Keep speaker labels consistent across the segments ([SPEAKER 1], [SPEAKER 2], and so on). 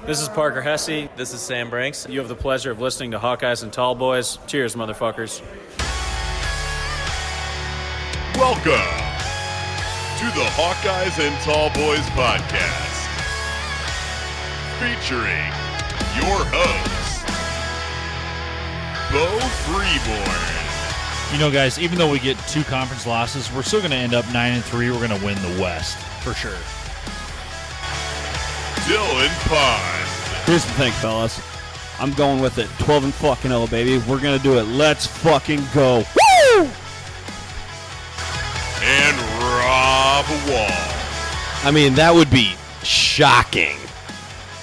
[SPEAKER 1] This is Parker Hesse.
[SPEAKER 2] This is Sam Branks.
[SPEAKER 1] You have the pleasure of listening to Hawkeyes and Tallboys. Cheers, motherfuckers.
[SPEAKER 3] Welcome to the Hawkeyes and Tallboys podcast, featuring your hosts, Bo Freeborn.
[SPEAKER 4] You know, guys, even though we get 2 conference losses, we're still going to end up 9-3. We're going to win the West, for sure.
[SPEAKER 3] Dylan Pond.
[SPEAKER 5] Here's the thing, fellas. I'm going with it. 12-0, baby. We're going to do it. Let's fucking go. Woo!
[SPEAKER 3] And Rob Wall.
[SPEAKER 6] I mean, that would be shocking.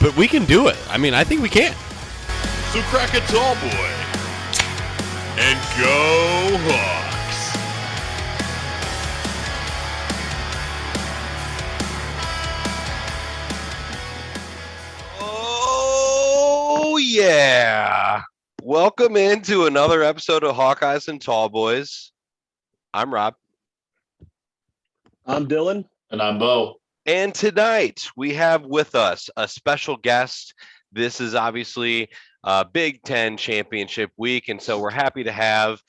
[SPEAKER 6] But we can do it. I mean, I think we can.
[SPEAKER 3] So crack a tall boy and go Hawks.
[SPEAKER 6] Oh, yeah. Welcome into another episode of Hawkeyes and Tallboys. I'm Rob.
[SPEAKER 7] I'm Dylan.
[SPEAKER 8] And I'm Bo.
[SPEAKER 6] And tonight we have with us a special guest. This is obviously Big Ten Championship week, and so we're happy to have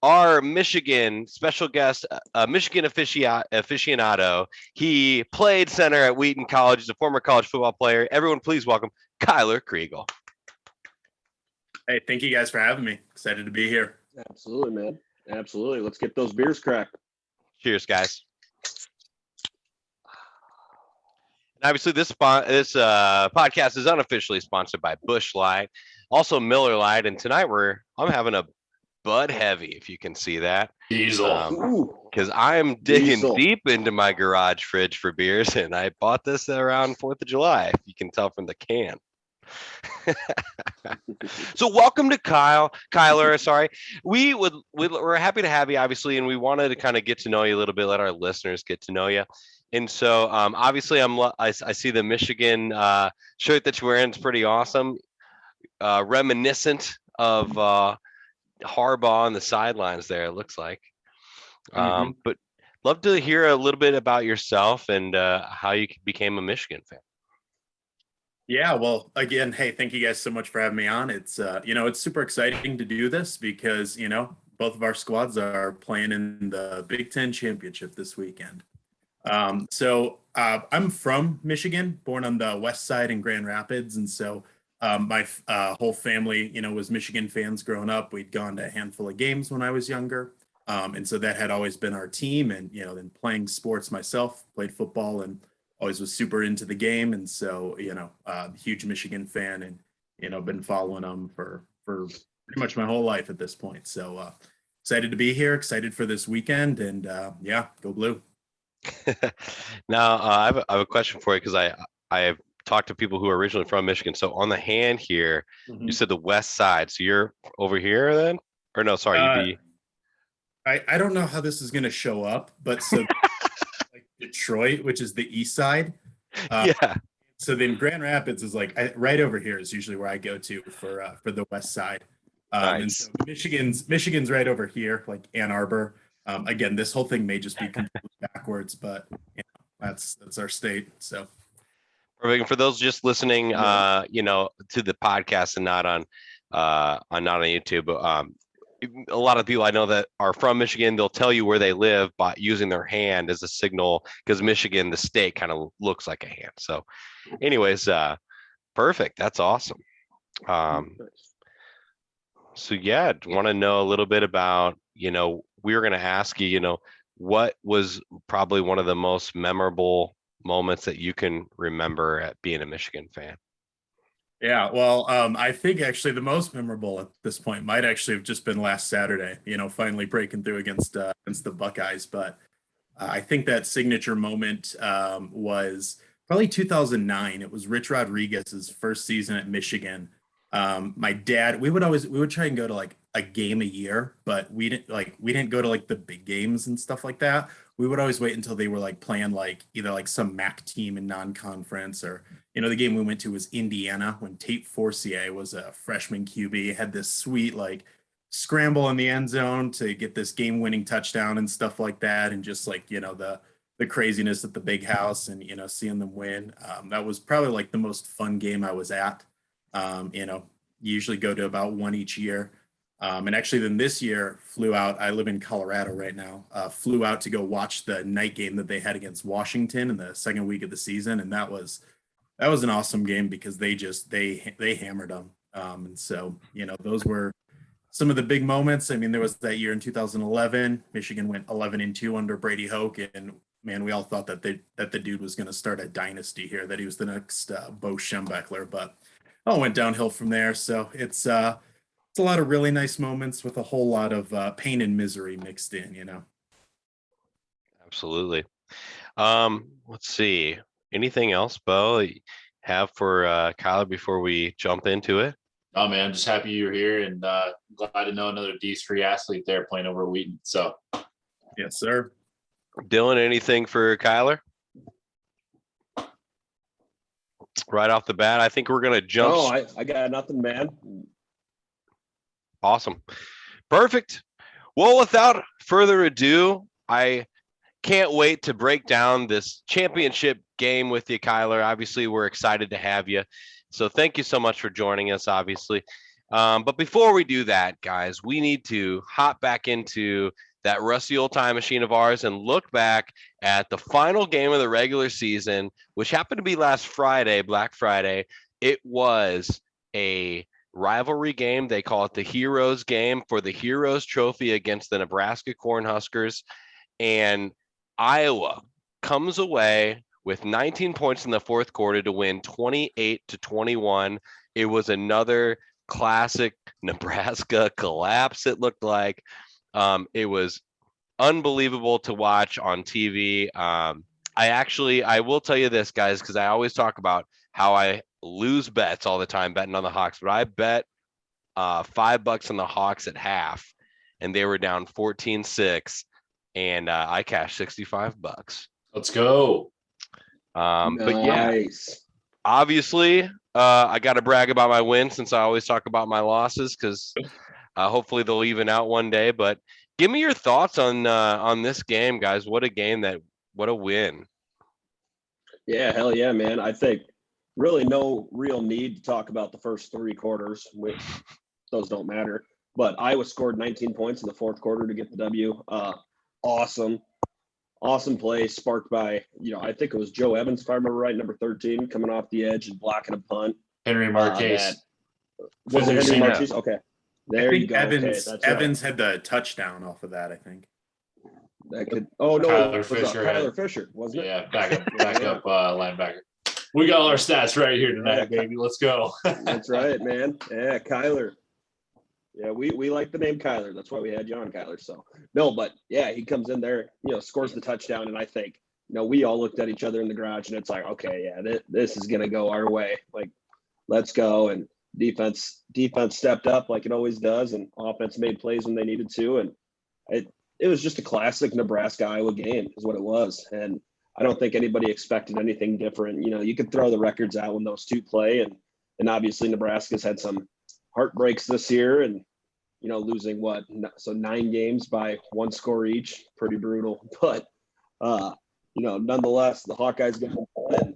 [SPEAKER 6] our Michigan special guest, Michigan aficionado. He played center at Wheaton College. He's a former college football player. Everyone, please welcome Kyler Kregel.
[SPEAKER 8] Hey, thank you guys for having me. Excited to be here.
[SPEAKER 7] Absolutely, man. Absolutely. Let's get those beers cracked.
[SPEAKER 6] Cheers, guys. And obviously, this podcast is unofficially sponsored by Busch Light, also Miller Lite, and tonight I'm having a Bud Heavy, if you can see that.
[SPEAKER 8] Diesel.
[SPEAKER 6] Because I'm digging
[SPEAKER 7] Diesel.
[SPEAKER 6] deep into my garage fridge for beers, and I bought this around 4th of July, if you can tell from the can. So welcome to Kyler. Sorry, we're happy to have you, obviously, and we wanted to kind of get to know you a little bit, let our listeners get to know you. And so, obviously, I see the Michigan shirt that you're wearing is pretty awesome, reminiscent of Harbaugh on the sidelines there. It looks like, but love to hear a little bit about yourself and how you became a Michigan fan.
[SPEAKER 8] Yeah, well, again, hey, thank you guys so much for having me on. It's it's super exciting to do this because both of our squads are playing in the Big Ten Championship this weekend. So I'm from Michigan, born on the west side in Grand Rapids, and so my whole family, was Michigan fans growing up. We'd gone to a handful of games when I was younger, and so that had always been our team. And then playing sports myself, played football, and always was super into the game. And so huge Michigan fan, and been following them for pretty much my whole life at this point. So excited to be here, excited for this weekend, and go Blue.
[SPEAKER 6] Now, I have a question for you because I have talked to people who are originally from Michigan. So on the hand here, you said the west side. So you're over here then? Or no, sorry,
[SPEAKER 8] I don't know how this is going to show up, but so like Detroit, which is the east side.
[SPEAKER 6] yeah.
[SPEAKER 8] So then Grand Rapids is like right over here is usually where I go to for the west side.
[SPEAKER 6] Nice.
[SPEAKER 8] And so Michigan's right over here, like Ann Arbor. Again, this whole thing may just be completely backwards, but that's our state. So
[SPEAKER 6] Perfect. And for those just listening, to the podcast and not on YouTube, a lot of people I know that are from Michigan, they'll tell you where they live by using their hand as a signal because Michigan, the state, kind of looks like a hand. So, anyways, perfect. That's awesome. So yeah, want to know a little bit about, we were going to ask you, what was probably one of the most memorable moments that you can remember at being a Michigan fan?
[SPEAKER 8] yeah, well, I think actually the most memorable at this point might actually have just been last Saturday. Finally breaking through against the Buckeyes. But I think that signature moment was probably 2009. It was Rich Rodriguez's first season at Michigan. My dad, we would try and go to like a game a year, but we didn't go to like the big games and stuff like that. We would always wait until they were like playing like either like some MAC team in non-conference, or the game we went to was Indiana when Tate Forcier was a freshman QB, had this sweet like scramble in the end zone to get this game-winning touchdown and stuff like that, and just like the the craziness at the big house and, seeing them win. That was probably like the most fun game I was at. Usually go to about one each year. And actually then this year flew out, I live in Colorado right now, flew out to go watch the night game that they had against Washington in the second week of the season. And that was an awesome game because they hammered them. And so, those were some of the big moments. I mean, there was that year in 2011, Michigan went 11-2 under Brady Hoke, and man, we all thought that the dude was going to start a dynasty here, that he was the next Bo Schembechler, but all went downhill from there. So it's a lot of really nice moments with a whole lot of pain and misery mixed in.
[SPEAKER 6] Absolutely. Let's see. Anything else, Bo, that you have for Kyler before we jump into it?
[SPEAKER 2] Oh man, I'm just happy you're here and glad to know another D3 athlete there playing over Wheaton. So,
[SPEAKER 8] Yes, sir.
[SPEAKER 6] Dylan, anything for Kyler? Right off the bat, I think we're going to jump.
[SPEAKER 7] Oh, I got nothing, man.
[SPEAKER 6] Awesome. Perfect. Well, without further ado, I can't wait to break down this championship game with you, Kyler. Obviously, we're excited to have you. So thank you so much for joining us, obviously. But before we do that, guys, we need to hop back into that rusty old time machine of ours and look back at the final game of the regular season, which happened to be last Friday, Black Friday. It was a rivalry game. They call it the Heroes game for the Heroes Trophy against the Nebraska Cornhuskers. And Iowa comes away with 19 points in the fourth quarter to win 28-21. It was another classic Nebraska collapse, it looked like. It was unbelievable to watch on TV. I will tell you this, guys, because I always talk about how I lose bets all the time betting on the Hawks, but I bet $5 on the Hawks at half, and they were down 14-6, and I cashed $65.
[SPEAKER 2] let's go.
[SPEAKER 6] But yeah,
[SPEAKER 7] Nice.
[SPEAKER 6] obviously, I got to brag about my win since I always talk about my losses because hopefully they'll even out one day. But give me your thoughts on this game, guys. What a win.
[SPEAKER 7] Yeah, hell yeah, man. I think really no real need to talk about the first three quarters, which those don't matter. But Iowa scored 19 points in the fourth quarter to get the W. Awesome play sparked by, I think it was Joe Evans, if I remember right, number 13, coming off the edge and blocking a punt.
[SPEAKER 2] Henry Marquez.
[SPEAKER 7] Was it Henry Marquez? Okay. There you go.
[SPEAKER 8] Evans had the touchdown off of that, I think.
[SPEAKER 7] That could. Oh no,
[SPEAKER 2] Kyler Fisher
[SPEAKER 7] Kyler Fisher, wasn't it?
[SPEAKER 2] Yeah, back up linebacker. We got all our stats right here tonight, baby. Let's go.
[SPEAKER 7] That's right, man. Yeah, Kyler. Yeah, we like the name Kyler. That's why we had you on, Kyler. So no, but yeah, he comes in there, scores the touchdown, and I think, we all looked at each other in the garage, and it's like, okay, yeah, this is gonna go our way. Like, let's go. And defense stepped up like it always does, and offense made plays when they needed to, and it was just a classic Nebraska Iowa game, is what it was. And I don't think anybody expected anything different. You could throw the records out when those two play, and obviously Nebraska's had some heartbreaks this year, and losing 9 games by 1 score each, pretty brutal. But nonetheless, the Hawkeyes got one,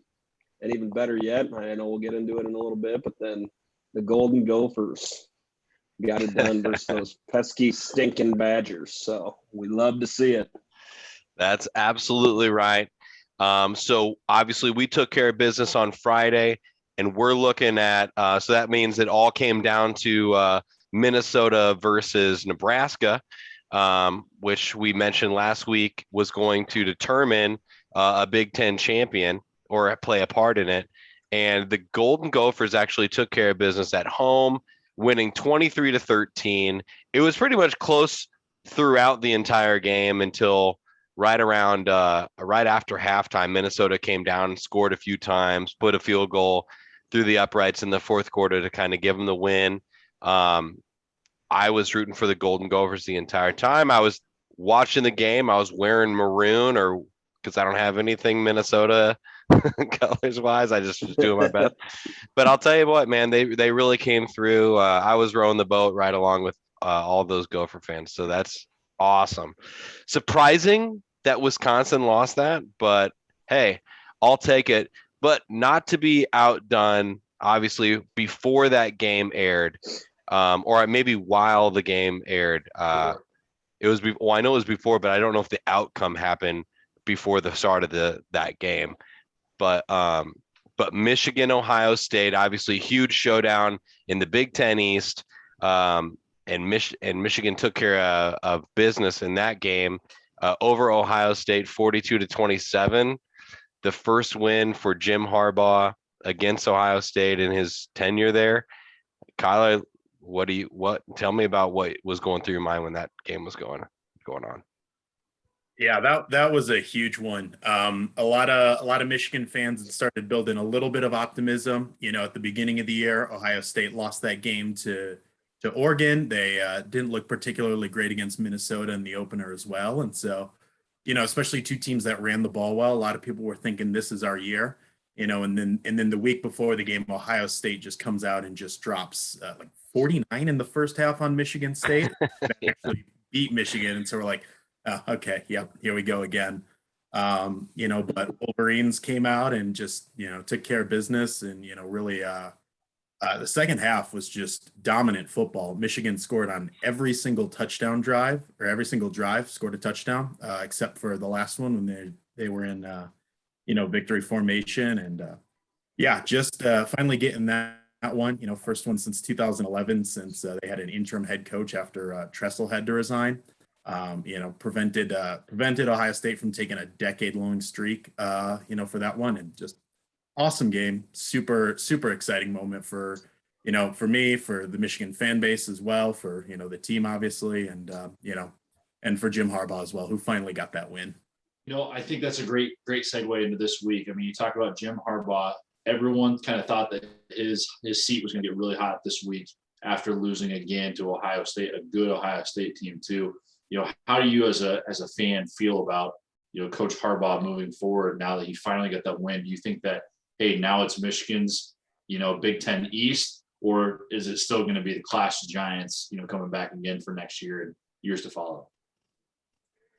[SPEAKER 7] and even better yet, I know we'll get into it in a little bit, but then the Golden Gophers got it done versus those pesky stinking Badgers. So we love to see it.
[SPEAKER 6] That's absolutely right. So obviously we took care of business on Friday, and we're looking at so that means it all came down to Minnesota versus Nebraska, which we mentioned last week was going to determine a Big Ten champion or play a part in it. And the Golden Gophers actually took care of business at home, winning 23-13. It was pretty much close throughout the entire game until right after halftime. Minnesota came down and scored a few times, put a field goal through the uprights in the fourth quarter to kind of give them the win. I was rooting for the Golden Gophers the entire time. I was watching the game. I was wearing maroon, or because I don't have anything Minnesota colors wise. I just was doing my best. But I'll tell you what, man, they really came through. I was rowing the boat right along with all those Gopher fans. So that's awesome. Surprising that Wisconsin lost that, but hey, I'll take it. But not to be outdone, obviously, before that game aired, or maybe while the game aired. It was well, I know it was before, but I don't know if the outcome happened before the start of that game. But Michigan, Ohio State, obviously huge showdown in the Big Ten East. And Michigan took care of business in that game over Ohio State, 42-27. The first win for Jim Harbaugh against Ohio State in his tenure there. Kyler, tell me about what was going through your mind when that game was going on?
[SPEAKER 8] Yeah, that was a huge one. A lot of Michigan fans had started building a little bit of optimism. At the beginning of the year, Ohio State lost that game to Oregon. They didn't look particularly great against Minnesota in the opener as well. And so, especially two teams that ran the ball well, a lot of people were thinking this is our year. And then the week before the game, Ohio State just comes out and just drops like 49 in the first half on Michigan State. They actually beat Michigan, and so we're like, oh, okay, yep, here we go again. But Wolverines came out and just took care of business, and really the second half was just dominant football. Michigan scored on every single touchdown drive, or every single drive scored a touchdown, except for the last one when they were in victory formation, and just finally getting that one, first one since 2011, since they had an interim head coach after Tressel had to resign. Prevented Ohio State from taking a decade-long streak, for that one, and just awesome game, super exciting moment for me, for the Michigan fan base as well, for the team obviously, and and for Jim Harbaugh as well, who finally got that win.
[SPEAKER 2] I think that's a great segue into this week. I mean, you talk about Jim Harbaugh. Everyone kind of thought that his seat was going to get really hot this week after losing again to Ohio State, a good Ohio State team too. How do you as a fan feel about Coach Harbaugh moving forward now that he finally got that win? Do you think that, hey, now it's Michigan's Big Ten East, or is it still going to be the Clash of Giants coming back again for next year and years to follow?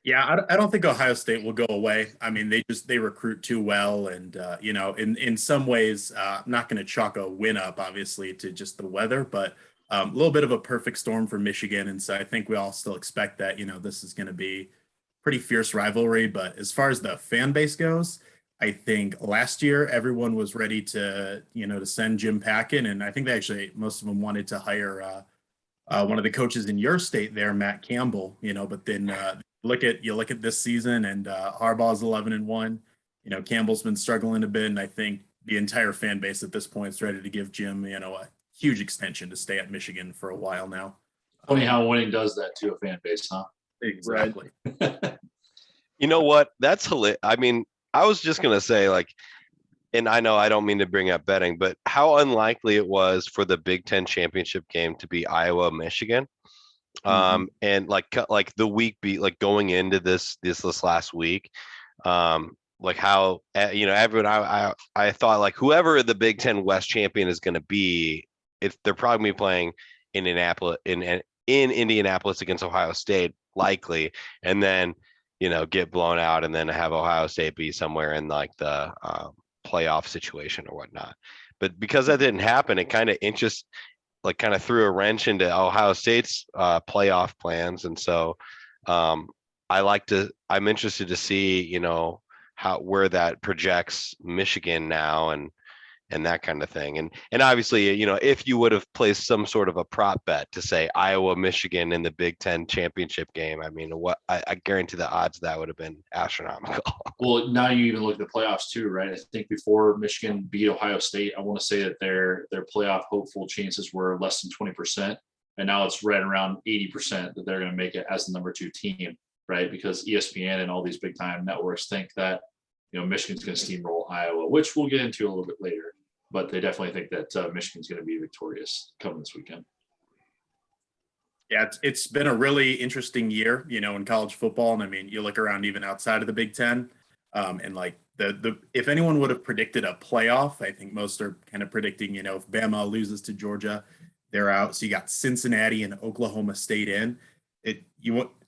[SPEAKER 8] Yeah, I don't think Ohio State will go away. I mean, they recruit too well, and in some ways, I'm not going to chalk a win up obviously to just the weather, but a little bit of a perfect storm for Michigan, and so I think we all still expect that this is going to be pretty fierce rivalry. But as far as the fan base goes, I think last year everyone was ready to to send Jim Packin, and I think most of them wanted to hire one of the coaches in your state there, Matt Campbell. But then you look at this season, and Harbaugh's 11-1. Campbell's been struggling a bit, and I think the entire fan base at this point is ready to give Jim a huge extension to stay at Michigan for a while now.
[SPEAKER 2] Funny how winning does that to a fan base, huh?
[SPEAKER 8] Exactly.
[SPEAKER 6] You know what? That's hilarious. I mean, I was just gonna say, like, and I know I don't mean to bring up betting, but how unlikely it was for the Big Ten championship game to be Iowa, Michigan. And like the week like going into this last week, like how everyone I thought like whoever the Big Ten West champion is going to be, they're probably gonna be playing in Indianapolis against Ohio State likely, and then get blown out, and then have Ohio State be somewhere in like the playoff situation or whatnot. But because that didn't happen, it kind of threw a wrench into Ohio State's playoff plans. And so I'm interested to see, where that projects Michigan now and that kind of thing. And obviously, if you would have placed some sort of a prop bet to say Iowa, Michigan in the Big Ten championship game, I mean, I guarantee the odds of that would have been astronomical.
[SPEAKER 2] Well, now you even look at the playoffs too, right? I think before Michigan beat Ohio State, I want to say that their playoff hopeful chances were less than 20%. And now it's right around 80% that they're going to make it as the number 2 team, right? Because ESPN and all these big time networks think that, Michigan's going to steamroll Iowa, which we'll get into a little bit later. But they definitely think that Michigan's going to be victorious coming this weekend.
[SPEAKER 8] Yeah, it's been a really interesting year, in college football. And I mean, you look around even outside of the Big Ten, and like if anyone would have predicted a playoff, I think most are kind of predicting, if Bama loses to Georgia, they're out. So you got Cincinnati and Oklahoma State in.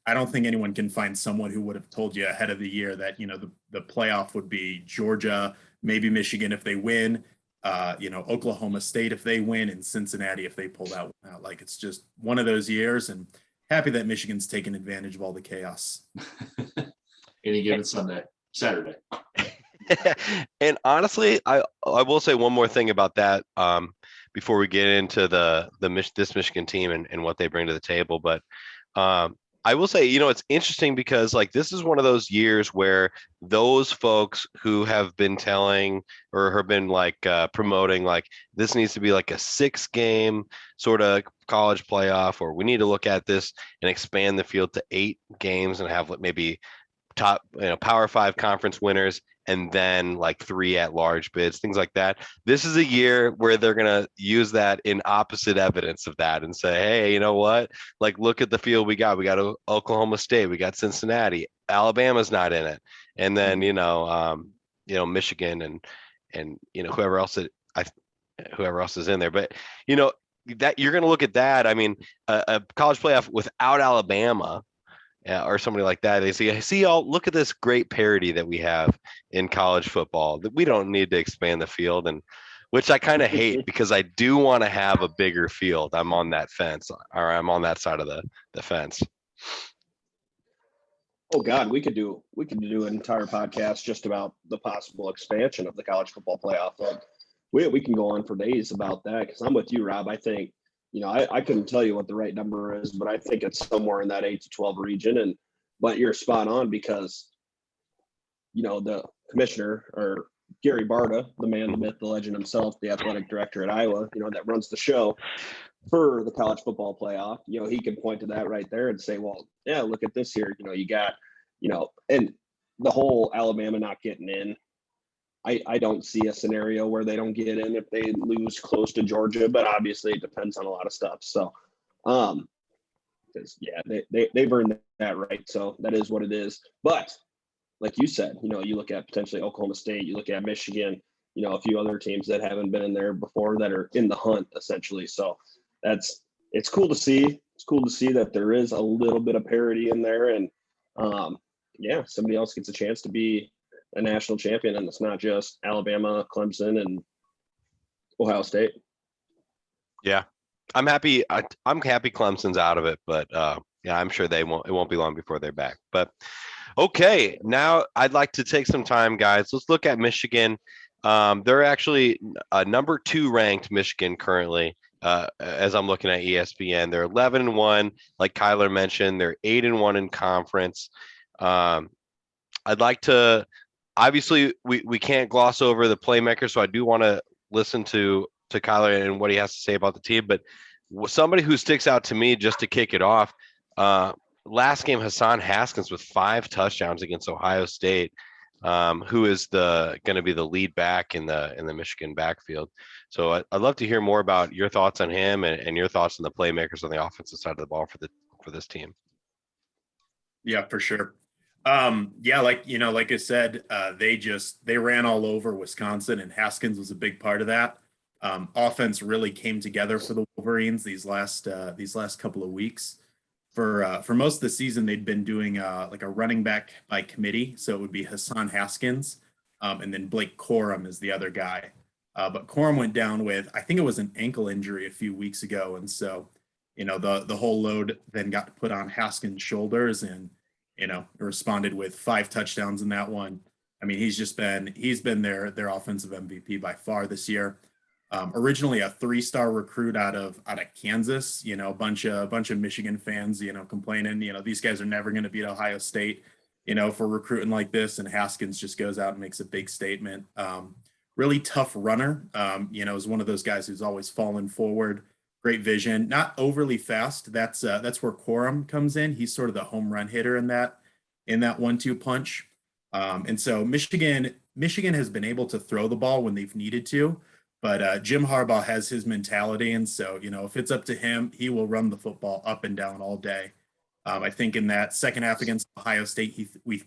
[SPEAKER 8] I don't think anyone can find someone who would have told you ahead of the year that, the playoff would be Georgia, maybe Michigan if they win, Oklahoma State if they win, and Cincinnati if they pull that one out. Like, it's just one of those years, and happy that Michigan's taken advantage of all the chaos.
[SPEAKER 2] Any given Saturday.
[SPEAKER 6] And honestly, I will say one more thing about that before we get into this Michigan team and what they bring to the table. But I will say, it's interesting because like this is one of those years where those folks who have been telling or have been like promoting like this needs to be like a 6-game sort of college playoff, or we need to look at this and expand the field to 8 games and have maybe top Power 5 conference winners and then like 3 at-large bids, things like that. This is a year where they're going to use that in opposite evidence of that and say, hey, you know what? Like, look at the field we got. We got Oklahoma State. We got Cincinnati. Alabama's not in it. And then, Michigan and whoever else is in there. But, that you're going to look at that. I mean, a college playoff without Alabama or somebody like that. They see, look at this great parity that we have in college football, that we don't need to expand the field, and which I kind of hate because I do want to have a bigger field. I'm on that fence, or I'm on that side of the fence.
[SPEAKER 7] Oh God, we could do an entire podcast just about the possible expansion of the college football playoff. We can go on for days about that, because I'm with you, Rob. I think, I couldn't tell you what the right number is, but I think it's somewhere in that 8 to 12 region. But you're spot on, because, the commissioner, or Gary Barta, the man, the myth, the legend himself, the athletic director at Iowa, that runs the show for the college football playoff, he can point to that right there and say, well, yeah, look at this here. You got, and the whole Alabama not getting in. I don't see a scenario where they don't get in if they lose close to Georgia, but obviously it depends on a lot of stuff. So, because they've earned that right. So that is what it is. But like you said, you look at potentially Oklahoma State, you look at Michigan, a few other teams that haven't been in there before that are in the hunt essentially. So it's cool to see. It's cool to see that there is a little bit of parity in there, and somebody else gets a chance to be a national champion, and it's not just Alabama, Clemson, and Ohio State.
[SPEAKER 6] Yeah, I'm happy. I'm happy Clemson's out of it, but I'm sure it won't be long before they're back. But okay, now I'd like to take some time, guys. Let's look at Michigan. They're actually number 2 ranked, Michigan, currently. As I'm looking at ESPN, they're 11-1, like Kyler mentioned. They're 8-1 in conference. I'd like to. Obviously, we can't gloss over the playmaker, so I do want to listen to Kyler and what he has to say about the team. But somebody who sticks out to me, just to kick it off, last game, Hassan Haskins with 5 touchdowns against Ohio State, who is going to be the lead back in the Michigan backfield. So I'd love to hear more about your thoughts on him and your thoughts on the playmakers on the offensive side of the ball for this team.
[SPEAKER 8] Yeah, for sure. Like I said, they ran all over Wisconsin, and Haskins was a big part of that. Offense really came together for the Wolverines these last couple of weeks. For most of the season, they'd been doing like a running back by committee, so it would be Hassan Haskins, and then Blake Corum is the other guy. But Corum went down with, I think it was an ankle injury a few weeks ago, and so the whole load then got put on Haskins' shoulders, and responded with 5 touchdowns in that one. I mean, he's been their offensive MVP by far this year. Originally a 3-star recruit out of Kansas, a bunch of Michigan fans, complaining, these guys are never going to beat Ohio State, for recruiting like this. And Haskins just goes out and makes a big statement. Really tough runner, is one of those guys who's always falling forward. Great vision, not overly fast. That's where Corum comes in. He's sort of the home run hitter in that 1-2 punch. And so Michigan has been able to throw the ball when they've needed to, but Jim Harbaugh has his mentality. And so, if it's up to him, he will run the football up and down all day. I think in that second half against Ohio State, we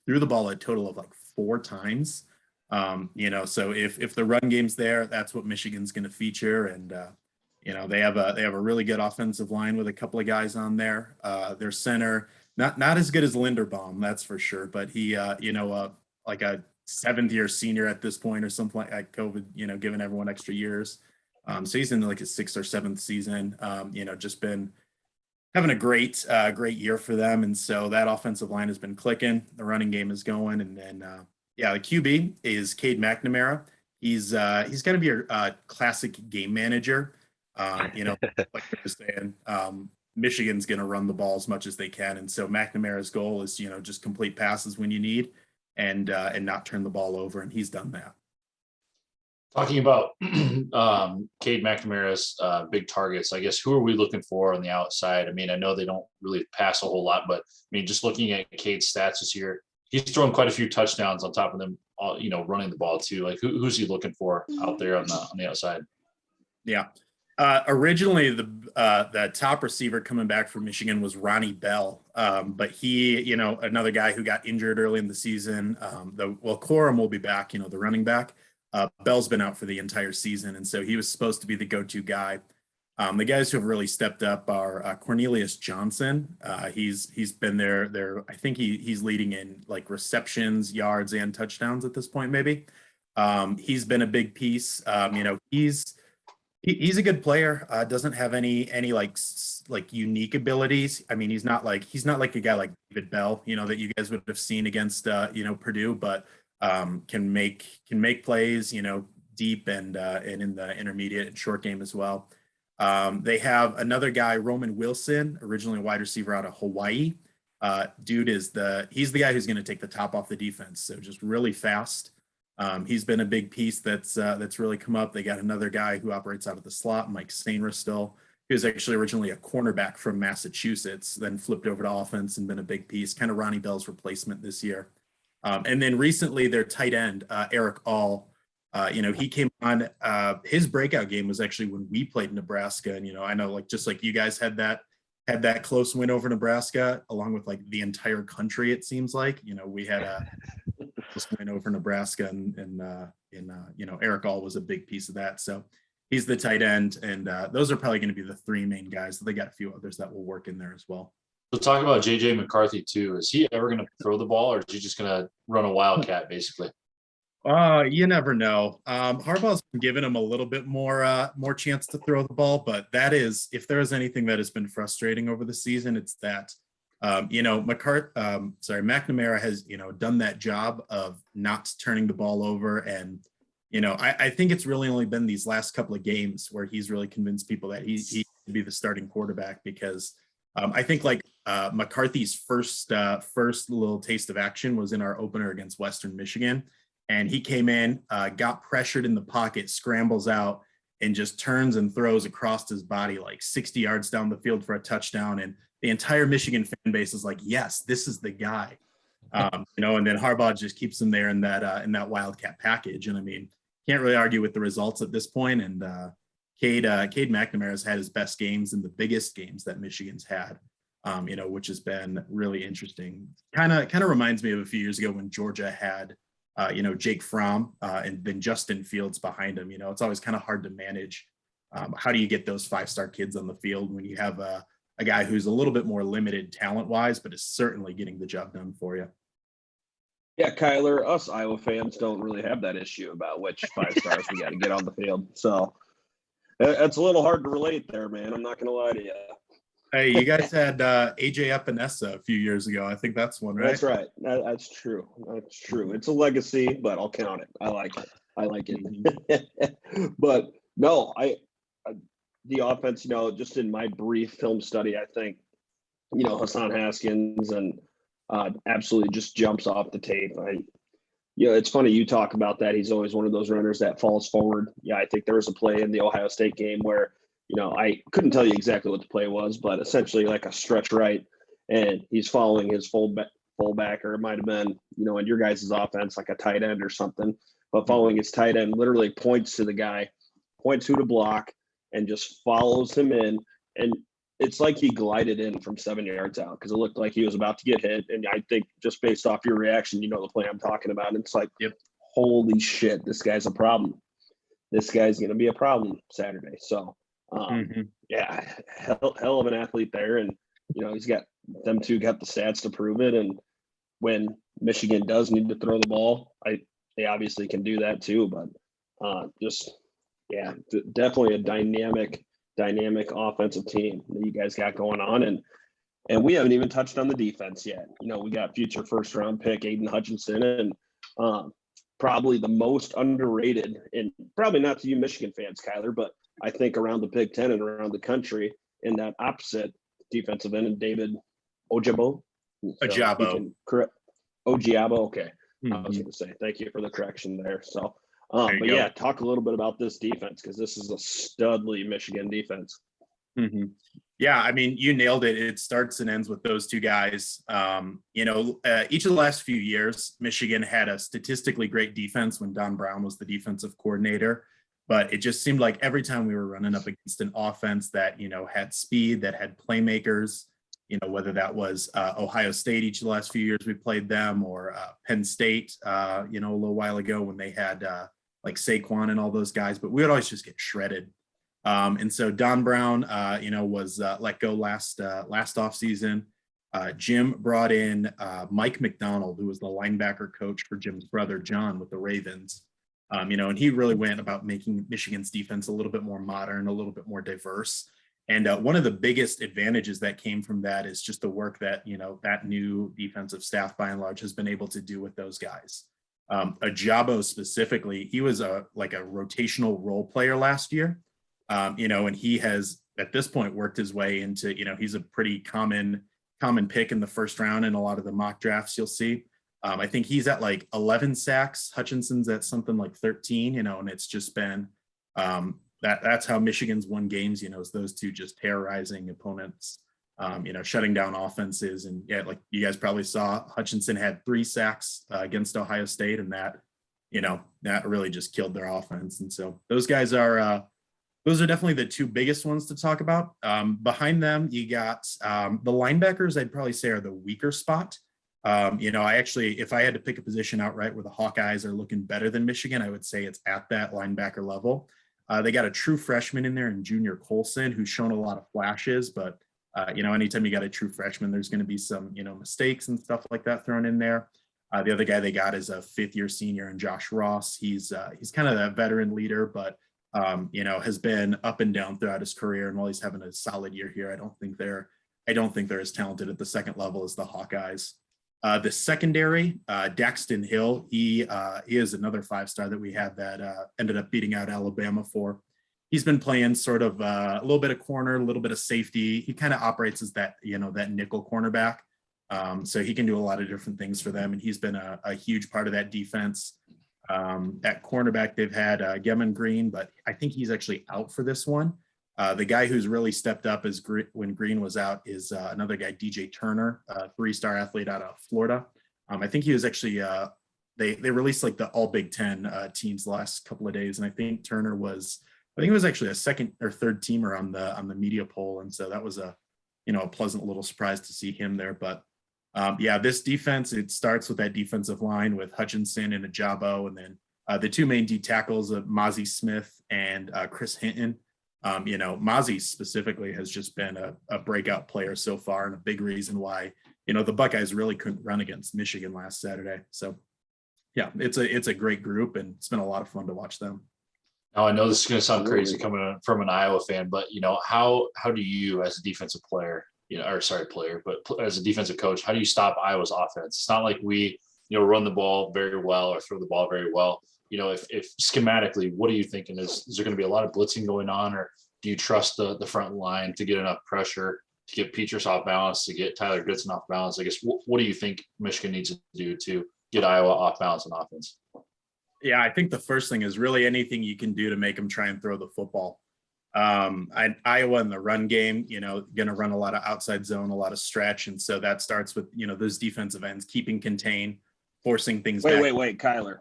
[SPEAKER 8] threw the ball a total of like 4 times. So if the run game's there, that's what Michigan's going to feature. And, they have a really good offensive line with a couple of guys on there. Their center, not as good as Linderbaum, that's for sure. But he, like a 7th-year senior at this point or something like COVID, giving everyone extra years. So he's in like his 6th or 7th season. Just been having a great year for them, and so that offensive line has been clicking. The running game is going, and then the QB is Cade McNamara. He's going to be a classic game manager. Like they were saying, Michigan's going to run the ball as much as they can, and so McNamara's goal is just complete passes when you need, and not turn the ball over, and he's done that.
[SPEAKER 2] Talking about Cade McNamara's big targets, I guess, who are we looking for on the outside? I mean, I know they don't really pass a whole lot, but I mean, just looking at Cade's stats this year, he's thrown quite a few touchdowns on top of them, running the ball too. Like, who's he looking for out there on the outside?
[SPEAKER 8] Yeah. Originally, the top receiver coming back from Michigan was Ronnie Bell, but he, another guy who got injured early in the season. Corum will be back, the running back. Bell's been out for the entire season, and so he was supposed to be the go-to guy. The guys who have really stepped up are Cornelius Johnson. He's been there. I think he's leading in like receptions, yards, and touchdowns at this point. Maybe he's been a big piece. He's a good player. Doesn't have any like unique abilities. I mean, he's not like a guy like David Bell, that you guys would have seen against Purdue, but can make plays, deep and in the intermediate and short game as well. They have another guy, Roman Wilson, originally a wide receiver out of Hawaii. He's the guy who's going to take the top off the defense. So just really fast. He's been a big piece that's really come up. They got another guy who operates out of the slot, Mike Sainristil, who's actually originally a cornerback from Massachusetts, then flipped over to offense and been a big piece, kind of Ronnie Bell's replacement this year. And then recently their tight end, Eric All, he came on, his breakout game was actually when we played Nebraska. And, I know just like you guys had that close win over Nebraska, along with like the entire country, it seems like, we had a close win over Nebraska and Eric All was a big piece of that. So he's the tight end, and those are probably going to be the 3 main guys. They got a few others that will work in there as well.
[SPEAKER 2] So talk about JJ McCarthy too. Is he ever going to throw the ball, or is he just going to run a wildcat basically?
[SPEAKER 8] You never know. Harbaugh's been giving him a little bit more chance to throw the ball, but that is, if there is anything that has been frustrating over the season, it's that McNamara has done that job of not turning the ball over, and I think it's really only been these last couple of games where he's really convinced people that he should be the starting quarterback, because I think McCarthy's first little taste of action was in our opener against Western Michigan. And he came in, got pressured in the pocket, scrambles out, and just turns and throws across his body like 60 yards down the field for a touchdown. And the entire Michigan fan base is like, yes, this is the guy. And then Harbaugh just keeps him there in that wildcat package. And I mean, can't really argue with the results at this point. And Cade McNamara has had his best games in the biggest games that Michigan's had, which has been really interesting. Kind of reminds me of a few years ago when Georgia had Jake Fromm and then Justin Fields behind him. It's always kind of hard to manage. How do you get those 5-star kids on the field when you have a guy who's a little bit more limited talent-wise, but is certainly getting the job done for you?
[SPEAKER 7] Yeah, Kyler, us Iowa fans don't really have that issue about which 5 stars we got to get on the field. So it's a little hard to relate there, man. I'm not going to lie to you.
[SPEAKER 8] Hey, you guys had AJ Epinesa a few years ago. I think that's one, right?
[SPEAKER 7] That's right. That's true. That's true. It's a legacy, but I'll count it. I like it. But no, the offense, just in my brief film study, I think, Hassan Haskins and absolutely just jumps off the tape. It's funny you talk about that. He's always one of those runners that falls forward. Yeah, I think there was a play in the Ohio State game where I couldn't tell you exactly what the play was, but essentially like a stretch right, and he's following his fullback, or it might have been, in your guys' offense, like a tight end or something, but following his tight end literally points to the guy, points who to block, and just follows him in. And it's like he glided in from 7 yards out, because it looked like he was about to get hit. And I think just based off your reaction, the play I'm talking about. And it's like,
[SPEAKER 8] yep. Holy
[SPEAKER 7] shit, this guy's a problem. This guy's going to be a problem Saturday. So, yeah, hell of an athlete there. And, he's got them two got the stats to prove it. And when Michigan does need to throw the ball, they obviously can do that too. But definitely a dynamic offensive team that you guys got going on. And we haven't even touched on the defense yet. We got future first round pick Aiden Hutchinson, and probably the most underrated, and probably not to you Michigan fans, Kyler, but I think around the Big Ten and around the country in that opposite defensive end, and David Ojabo. Correct. Ojiabo. Okay. I was going to say, thank you for the correction there. So, talk a little bit about this defense, because this is a studly Michigan defense.
[SPEAKER 8] Mm-hmm. Yeah, I mean, you nailed it. It starts and ends with those two guys. Each of the last few years, Michigan had a statistically great defense when Don Brown was the defensive coordinator. But it just seemed like every time we were running up against an offense that, had speed, that had playmakers, whether that was Ohio State each of the last few years we played them, or Penn State, a little while ago when they had like Saquon and all those guys, but we would always just get shredded. And so Don Brown, was let go last offseason. Jim brought in Mike McDonald, who was the linebacker coach for Jim's brother John with the Ravens. And he really went about making Michigan's defense a little bit more modern, a little bit more diverse. And one of the biggest advantages that came from that is just the work that, that new defensive staff by and large has been able to do with those guys. Ajabo specifically, he was a rotational role player last year. And he has at this point worked his way into, he's a pretty common pick in the first round in a lot of the mock drafts you'll see. I think he's at like 11 sacks. Hutchinson's at something like 13, and it's just been that's how Michigan's won games, is those two just terrorizing opponents, shutting down offenses. And like you guys probably saw, Hutchinson had 3 sacks against Ohio State, and that really just killed their offense. And so those guys are definitely the 2 biggest ones to talk about. Behind them, you got the linebackers, I'd probably say are the weaker spot. If I had to pick a position outright where the Hawkeyes are looking better than Michigan, I would say it's at that linebacker level. They got a true freshman in there in Junior Colson, who's shown a lot of flashes, but anytime you got a true freshman, there's going to be some, mistakes and stuff like that thrown in there. The other guy they got is a 5th-year senior in Josh Ross. He's kind of that veteran leader, but has been up and down throughout his career. And while he's having a solid year here, I don't think they're as talented at the second level as the Hawkeyes. The secondary, Daxton Hill, he is another 5-star that we had that ended up beating out Alabama for. He's been playing sort of a little bit of corner, a little bit of safety. He kind of operates as that, that nickel cornerback. So he can do a lot of different things for them. And he's been a huge part of that defense. At cornerback, they've had Gemon Green, but I think he's actually out for this one. The guy who's really stepped up when Green was out is another guy, DJ Turner, a 3-star athlete out of Florida. I think he was actually they released like the all Big Ten teams the last couple of days, and I think Turner was actually a 2nd or 3rd teamer on the media poll, and so that was a pleasant little surprise to see him there. But this defense, it starts with that defensive line with Hutchinson and Ajabo, and then the 2 main D tackles of Mozzie Smith and Chris Hinton. Mozzie specifically has just been a breakout player so far, and a big reason why, the Buckeyes really couldn't run against Michigan last Saturday. So yeah, it's a great group, and it's been a lot of fun to watch them.
[SPEAKER 2] Now, I know this is going to sound crazy coming from an Iowa fan, but how do you, as a defensive player, but as a defensive coach, how do you stop Iowa's offense? It's not like we, run the ball very well or throw the ball very well. If schematically, what are you thinking? Is there going to be a lot of blitzing going on, or do you trust the front line to get enough pressure to get Petrus off balance, to get Tyler Goodson off balance? I guess, what do you think Michigan needs to do to get Iowa off balance on offense?
[SPEAKER 8] Yeah, I think the first thing is really anything you can do to make them try and throw the football. Iowa in the run game, going to run a lot of outside zone, a lot of stretch. And so that starts with, those defensive ends, keeping contained, forcing things back.
[SPEAKER 7] Wait, Kyler.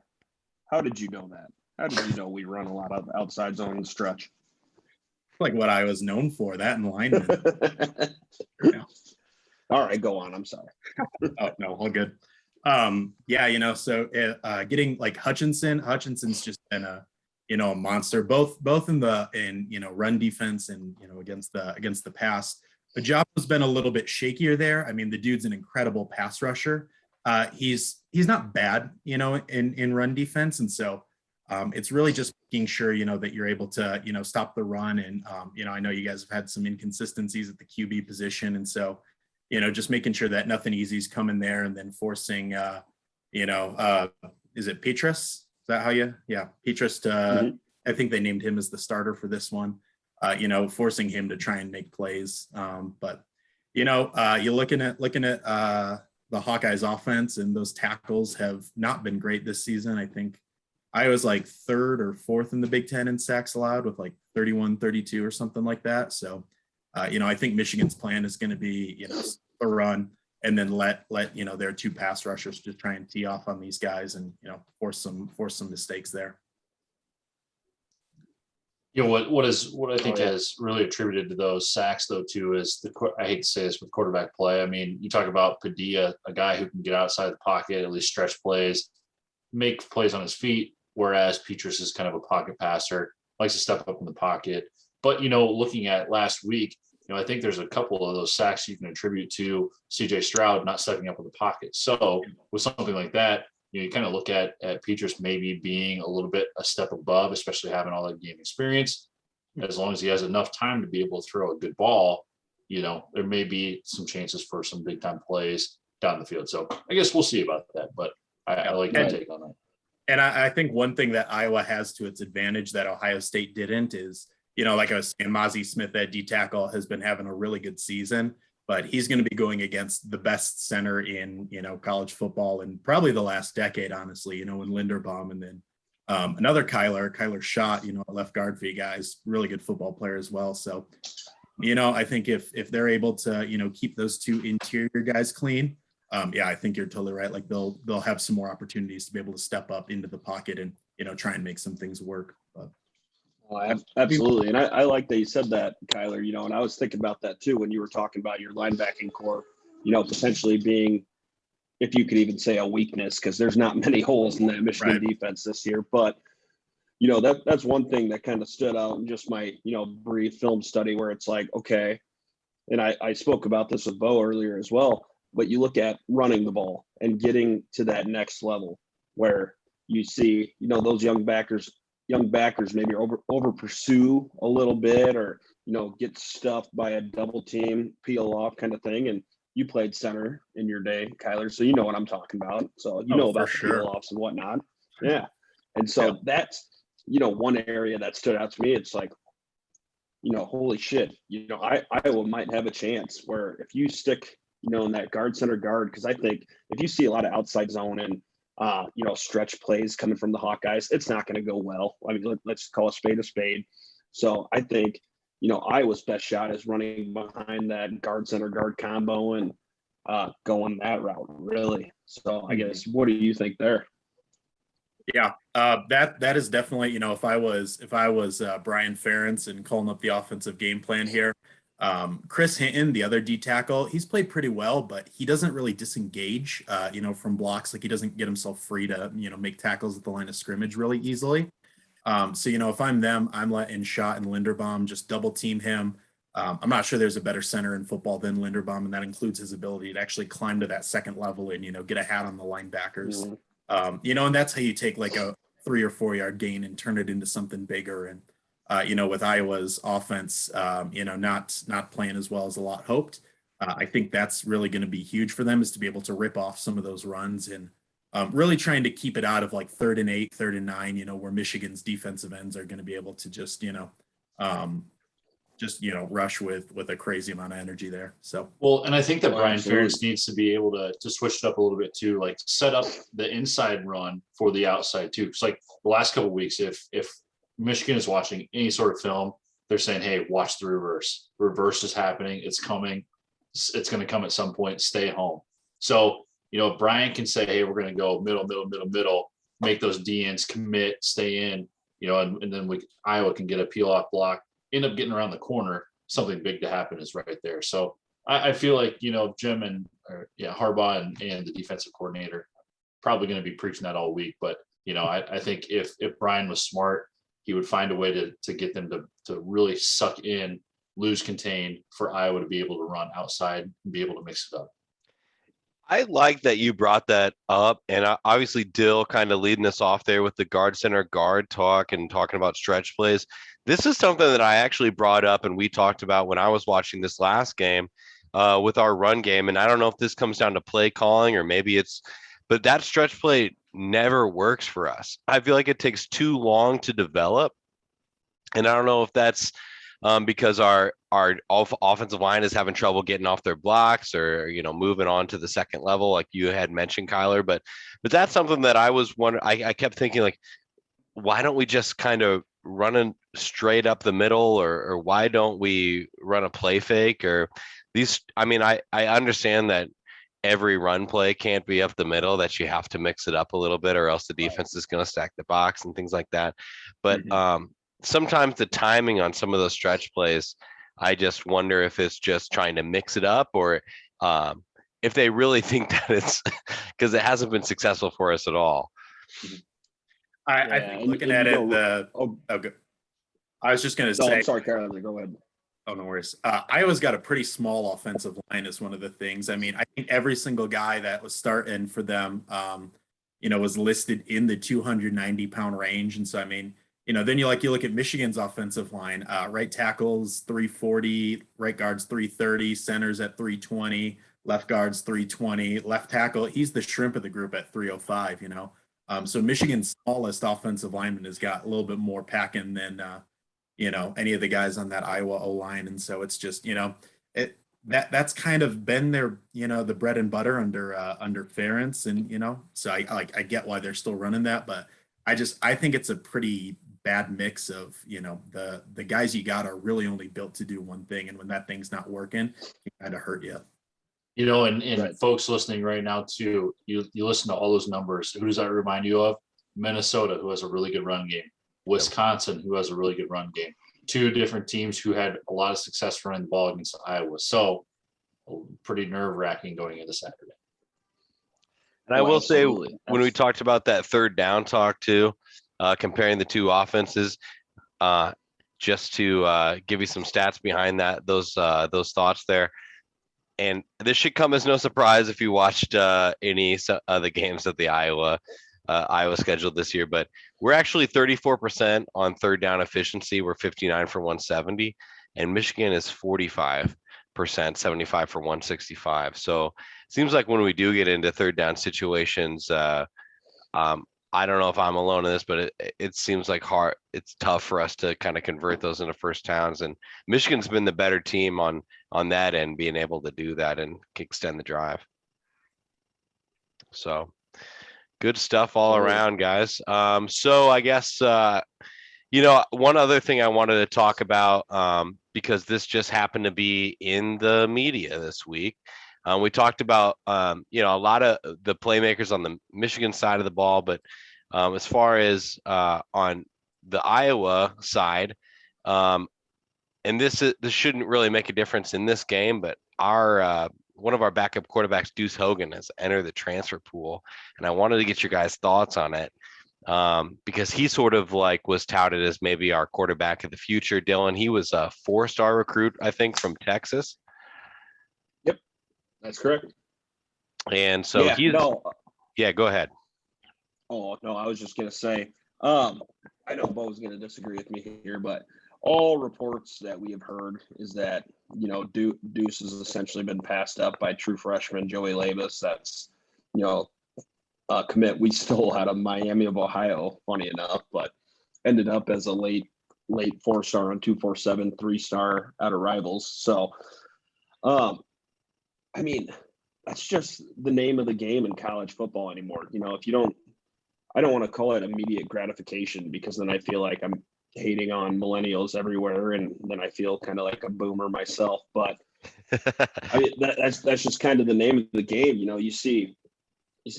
[SPEAKER 7] How did you know that? How did you know we run a lot of outside zone and stretch?
[SPEAKER 8] Like what I was known for, that and lineman.
[SPEAKER 7] All right, go on. I'm sorry.
[SPEAKER 8] Oh, no, all good. So getting like Hutchinson's just been a monster, both in run defense and, against the pass. Ajapo's been a little bit shakier there. I mean, the dude's an incredible pass rusher. He's not bad, in run defense. And so it's really just making sure, that you're able to, stop the run. And, I know you guys have had some inconsistencies at the QB position. And so, just making sure that nothing easy is coming there, and then forcing, is it Petrus? Is that how Petrus to, I think they named him as the starter for this one, forcing him to try and make plays. But, you're looking at the Hawkeyes offense, and those tackles have not been great this season. I think I was like third or fourth in the Big Ten in sacks allowed with like 31, 32 or something like that. So, I think Michigan's plan is going to be, a run and then let their two pass rushers to try and tee off on these guys and, force some mistakes there.
[SPEAKER 2] What I think has really attributed to those sacks though too is I hate to say this with quarterback play. I mean, you talk about Padilla, a guy who can get outside the pocket, at least stretch plays, make plays on his feet, whereas Petrus is kind of a pocket passer, likes to step up in the pocket. But looking at last week, I think there's a couple of those sacks you can attribute to CJ Stroud not stepping up in the pocket. So with something like that, you kind of look at Petrus maybe being a little bit a step above, especially having all that game experience. As long as he has enough time to be able to throw a good ball, there may be some chances for some big time plays down the field. So I guess we'll see about that, but I like your take on that.
[SPEAKER 8] And I think one thing that Iowa has to its advantage that Ohio State didn't is, like I was saying, Mozzie Smith at D tackle has been having a really good season, but he's going to be going against the best center in, college football and probably the last decade, honestly, in Linderbaum. And then another Kyler Schott, a left guard for you guys, really good football player as well. So, I think if they're able to, keep those two interior guys clean, I think you're totally right. Like they'll have some more opportunities to be able to step up into the pocket and, try and make some things work. But
[SPEAKER 7] absolutely. And I like that you said that, Kyler, and I was thinking about that too when you were talking about your linebacking core, potentially being, if you could even say, a weakness, because there's not many holes in that Michigan defense this year. But, that's one thing that kind of stood out in just my, brief film study where it's like, okay, and I spoke about this with Bo earlier as well, but you look at running the ball and getting to that next level where you see, those young backers maybe over pursue a little bit or, get stuffed by a double team, peel off kind of thing. And you played center in your day, Kyler, so you know what I'm talking about. So about the peel offs and whatnot. Yeah. And so that's, one area that stood out to me. It's like, holy shit, Iowa might have a chance where if you stick, in that guard center guard, because I think if you see a lot of outside zone and stretch plays coming from the Hawkeyes, it's not going to go well. I mean, let's call a spade a spade. So I think, Iowa's best shot is running behind that guard center guard combo and going that route, really. So I guess, what do you think there?
[SPEAKER 8] Yeah, that is definitely, if I was Brian Ferentz and calling up the offensive game plan here, Chris Hinton, the other D tackle, he's played pretty well, but he doesn't really disengage, from blocks. Like he doesn't get himself free to, make tackles at the line of scrimmage really easily. So, if I'm them, I'm letting Schott and Linderbaum just double team him. I'm not sure there's a better center in football than Linderbaum, and that includes his ability to actually climb to that second level and, get a hat on the linebackers. And that's how you take like a 3 or 4 yard gain and turn it into something bigger. And, with Iowa's offense, not playing as well as a lot hoped. I think that's really going to be huge for them, is to be able to rip off some of those runs and really trying to keep it out of like 3rd and 8, 3rd and 9, where Michigan's defensive ends are going to be able to just rush with a crazy amount of energy there. So,
[SPEAKER 2] well, and I think that Brian Ferentz needs to be able to switch it up a little bit too, like set up the inside run for the outside too. It's like the last couple of weeks, if Michigan is watching any sort of film, they're saying, hey, watch the reverse. Reverse is happening. It's coming. It's going to come at some point. Stay home. So, Brian can say, hey, we're going to go middle, make those DNs commit, stay in, and then Iowa can get a peel off block, end up getting around the corner. Something big to happen is right there. So I feel like, Jim and Harbaugh and the defensive coordinator probably going to be preaching that all week. But, I think if Brian was smart, he would find a way to get them to really suck in lose contain for Iowa to be able to run outside and be able to mix it up.
[SPEAKER 6] I like that you brought that up, and obviously Dill kind of leading us off there with the guard center guard talk and talking about stretch plays. This is something that I actually brought up and we talked about when I was watching this last game with our run game. And I don't know if this comes down to play calling or maybe but that stretch play never works for us. I feel like it takes too long to develop. And I don't know if that's because our offensive line is having trouble getting off their blocks or moving on to the second level, like you had mentioned, Kyler. But that's something that I was wondering. I kept thinking, like, why don't we just kind of run straight up the middle, or why don't we run a play fake or these? I mean, I understand that every run play can't be up the middle, that you have to mix it up a little bit or else the defense is going to stack the box and things like that. But sometimes the timing on some of those stretch plays, I just wonder if it's just trying to mix it up or if they really think that it's because it hasn't been successful for us at all.
[SPEAKER 8] I think looking at it, I was just going to say.
[SPEAKER 7] I'm sorry, Carolyn. Go ahead.
[SPEAKER 8] Oh, no worries. Iowa's got a pretty small offensive line is one of the things. I mean, I think every single guy that was starting for them, was listed in the 290-pound range. And so, I mean, then you look at Michigan's offensive line, right tackles 340, right guards 330, centers at 320, left guards 320, left tackle. He's the shrimp of the group at 305, So Michigan's smallest offensive lineman has got a little bit more packing than, any of the guys on that Iowa O-line. And so it's just, that's kind of been their, the bread and butter under Ferentz. And, so I get why they're still running that, but I think it's a pretty bad mix of, the guys you got are really only built to do one thing. And when that thing's not working, it kind of hurt you.
[SPEAKER 2] And folks listening right now too, you listen to all those numbers. Who does that remind you of? Minnesota, who has a really good run game. Wisconsin, who has a really good run game. Two different teams who had a lot of success running the ball against Iowa. So pretty nerve-wracking going into Saturday.
[SPEAKER 6] And I will say, when we talked about that third down talk too, comparing the two offenses, just to give you some stats behind those thoughts there. And this should come as no surprise if you watched any of the games that the Iowa scheduled this year, but we're actually 34% on third down efficiency. We're 59 for 170, and Michigan is 45%, 75 for 165. So it seems like when we do get into third down situations, I don't know if I'm alone in this, but it seems like it's tough for us to kind of convert those into first downs. And Michigan's been the better team on that end, being able to do that and extend the drive. So good stuff all around, guys. So I guess, one other thing I wanted to talk about, because this just happened to be in the media this week. We talked about, a lot of the playmakers on the Michigan side of the ball, but as far as on the Iowa side, and this shouldn't really make a difference in this game, but our one of our backup quarterbacks, Deuce Hogan, has entered the transfer pool, and I wanted to get your guys' thoughts on it because he sort of was touted as maybe our quarterback of the future. Dylan, he was a 4-star recruit, I think, from Texas.
[SPEAKER 7] Yep, that's correct.
[SPEAKER 6] And so go ahead.
[SPEAKER 7] Oh no, I was just gonna say, I know Bo's gonna disagree with me here, but all reports that we have heard is that, Deuce has essentially been passed up by true freshman Joey Labus. That's, commit we stole out of Miami of Ohio, funny enough, but ended up as a late 4-star on 247, 3-star out of Rivals. So, I mean, that's just the name of the game in college football anymore. If I don't want to call it immediate gratification, because then I feel like I'm hating on millennials everywhere, and then I feel kind of like a boomer myself. But I mean, that's just kind of the name of the game. You see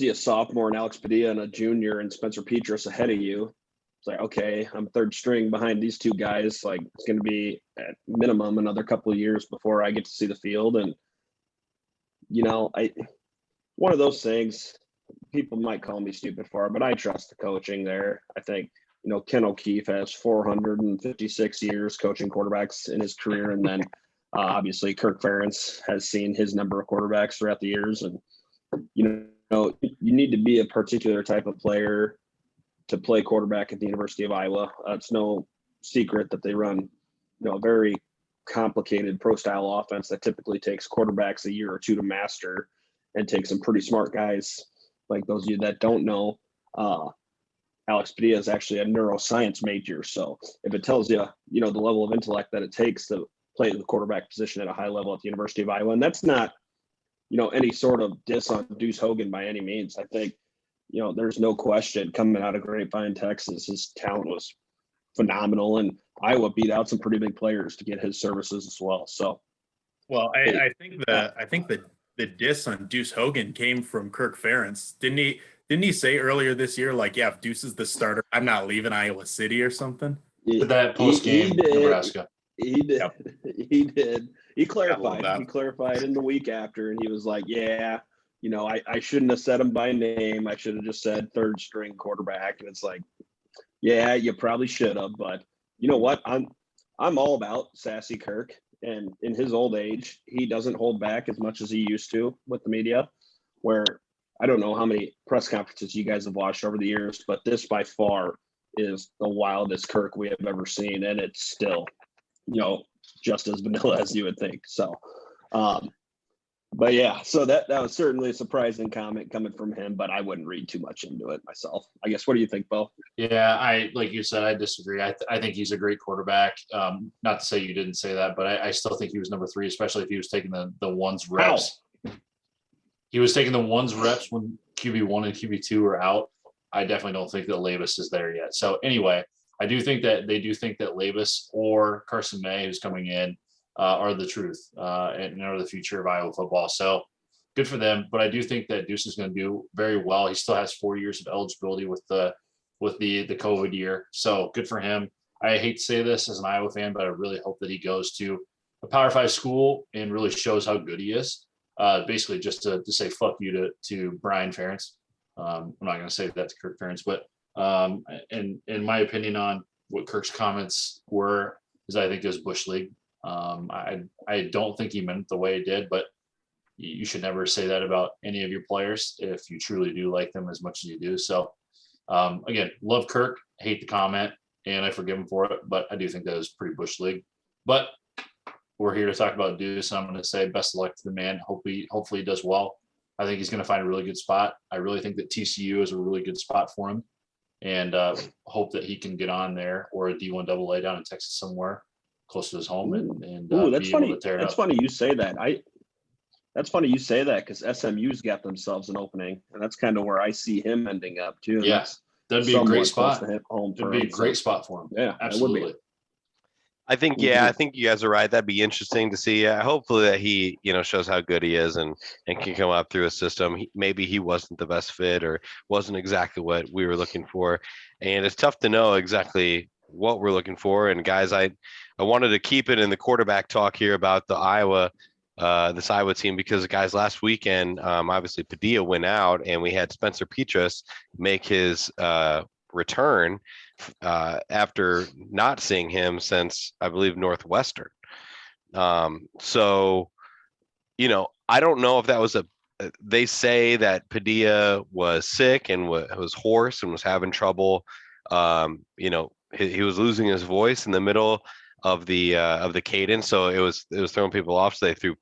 [SPEAKER 7] a sophomore in Alex Padilla and a junior and Spencer Petras ahead of you. It's like, okay, I'm third string behind these two guys. Like, it's going to be at minimum another couple of years before I get to see the field. And one of those things, people might call me stupid for, but I trust the coaching there. I think Ken O'Keefe has 456 years coaching quarterbacks in his career. And then obviously Kirk Ferentz has seen his number of quarterbacks throughout the years. And, you need to be a particular type of player to play quarterback at the University of Iowa. It's no secret that they run, a very complicated pro style offense that typically takes quarterbacks a year or two to master and takes some pretty smart guys. Like those of you that don't know, Alex Padilla is actually a neuroscience major. So if it tells you, the level of intellect that it takes to play the quarterback position at a high level at the University of Iowa, and that's not, any sort of diss on Deuce Hogan by any means. I think, there's no question coming out of Grapevine, Texas, his talent was phenomenal, and Iowa beat out some pretty big players to get his services as well. So,
[SPEAKER 8] well, I think the diss on Deuce Hogan came from Kirk Ferentz. Didn't he say earlier this year, like, yeah, if Deuce is the starter, I'm not leaving Iowa City or something?
[SPEAKER 2] That post game Nebraska.
[SPEAKER 7] He did.
[SPEAKER 8] Yep.
[SPEAKER 7] He did. He clarified.
[SPEAKER 8] that.
[SPEAKER 7] He clarified in the week after, and he was like, "Yeah, I shouldn't have said him by name. I should have just said third string quarterback." And it's like, yeah, you probably should have, but you know what? I'm all about sassy Kirk, and in his old age, he doesn't hold back as much as he used to with the media. Where I don't know how many press conferences you guys have watched over the years, but this by far is the wildest Kirk we have ever seen, and it's still, just as vanilla as you would think. So, but yeah, so that was certainly a surprising comment coming from him, but I wouldn't read too much into it myself. I guess, what do you think, Bo?
[SPEAKER 2] Yeah, like you said, I disagree. I think he's a great quarterback. Not to say you didn't say that, but I still think he was number 3, especially if he was taking the ones reps. He was taking the ones reps when QB1 and QB2 were out. I definitely don't think that Labus is there yet. So anyway, I do think that they do think that Labus or Carson May, who's coming in, are the truth and are the future of Iowa football. So good for them. But I do think that Deuce is going to do very well. He still has 4 years of eligibility with the COVID year. So good for him. I hate to say this as an Iowa fan, but I really hope that he goes to a Power 5 school and really shows how good he is. Basically just to say fuck you to Brian Ferentz. I'm not going to say that to Kirk Ferentz, but and in my opinion on what Kirk's comments were is I think it was Bush League. I don't think he meant it the way he did, but you should never say that about any of your players if you truly do like them as much as you do. So again, love Kirk, hate the comment, and I forgive him for it, but I do think that was pretty Bush League. But we're here to talk about Deuce. I'm going to say best of luck to the man. Hopefully he does well. I think he's going to find a really good spot. I really think that TCU is a really good spot for him, and hope that he can get on there or a D1 AA down in Texas somewhere close to his home and
[SPEAKER 7] that's
[SPEAKER 2] be
[SPEAKER 7] funny.
[SPEAKER 2] able to tear it
[SPEAKER 7] That's
[SPEAKER 2] up.
[SPEAKER 7] funny you say that. That's funny you say that because SMU's got themselves an opening, and that's kind of where I see him ending up too.
[SPEAKER 2] Yes, that'd be a great spot. It'd be a great spot for him.
[SPEAKER 7] Yeah,
[SPEAKER 2] absolutely.
[SPEAKER 6] I think you guys are right. That'd be interesting to see. Hopefully that he, shows how good he is and can come up through a system. Maybe he wasn't the best fit or wasn't exactly what we were looking for. And it's tough to know exactly what we're looking for. And guys, I wanted to keep it in the quarterback talk here about the this Iowa team, because guys, last weekend, obviously Padilla went out and we had Spencer Petras make his return after not seeing him since, I believe, Northwestern. So, I don't know if that was they say that Padilla was sick and was hoarse and was having trouble. He was losing his voice in the middle of the cadence, so it was throwing people off. So they threw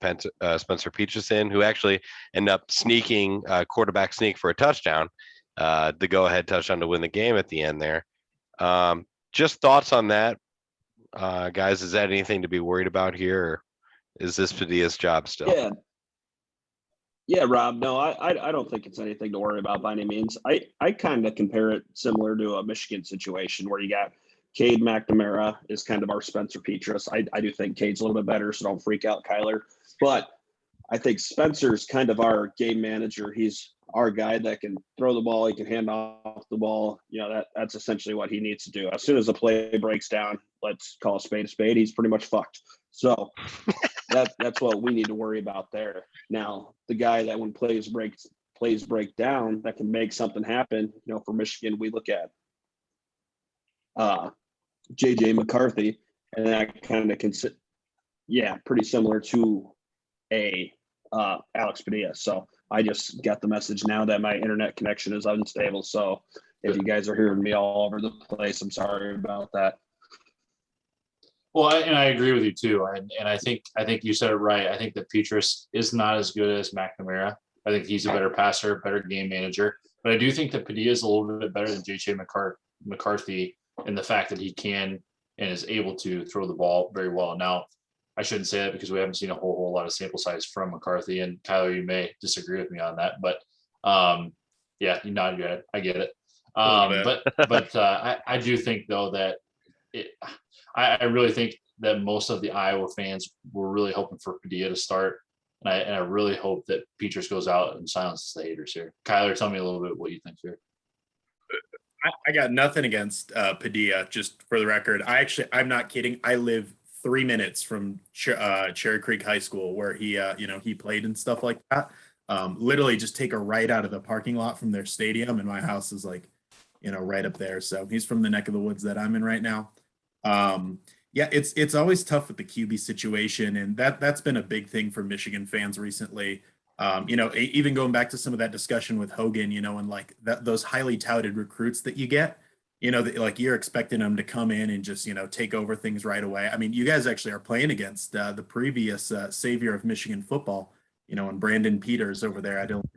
[SPEAKER 6] Spencer Petras in, who actually ended up sneaking quarterback sneak for a touchdown, the go-ahead touchdown to win the game at the end there. Just thoughts on that, guys. Is that anything to be worried about here, or is this Padilla's job still?
[SPEAKER 7] Yeah, Rob. No, I don't think it's anything to worry about by any means. I kind of compare it similar to a Michigan situation where you got Cade McNamara is kind of our Spencer Petras. I do think Cade's a little bit better, so don't freak out, Kyler. But I think Spencer's kind of our game manager. He's our guy that can throw the ball. He can hand off the ball. That's essentially what he needs to do. As soon as the play breaks down, let's call a spade. He's pretty much fucked. So that's what we need to worry about there. Now, the guy that when plays break down, that can make something happen. For Michigan, we look at JJ McCarthy, and that kind of pretty similar to a Alex Padilla. So I just got the message now that my internet connection is unstable. So if you guys are hearing me all over the place, I'm sorry about that.
[SPEAKER 2] Well, I agree with you too, and I think you said it right. I think that Petrus is not as good as McNamara. I think he's a better passer, better game manager, but I do think that Padilla is a little bit better than JJ McCarthy in the fact that he can and is able to throw the ball very well. Now, I shouldn't say that because we haven't seen a whole lot of sample size from McCarthy, and Kyler, you may disagree with me on that, but yeah, you nodded your head. I get it. But I do think though that I really think that most of the Iowa fans were really hoping for Padilla to start. And I really hope that Petrus goes out and silences the haters here. Kyler, tell me a little bit what you think here.
[SPEAKER 8] I got nothing against Padilla, just for the record. I'm not kidding. I live 3 minutes from Cherry Creek High School where he played and stuff like that. Literally just take a right out of the parking lot from their stadium, and my house is like, right up there. So he's from the neck of the woods that I'm in right now. Yeah, it's always tough with the QB situation, and that's been a big thing for Michigan fans recently. Even going back to some of that discussion with Hogan, and like those highly touted recruits that you get, like you're expecting them to come in and just, take over things right away. I mean, you guys actually are playing against the previous savior of Michigan football, and Brandon Peters over there. I don't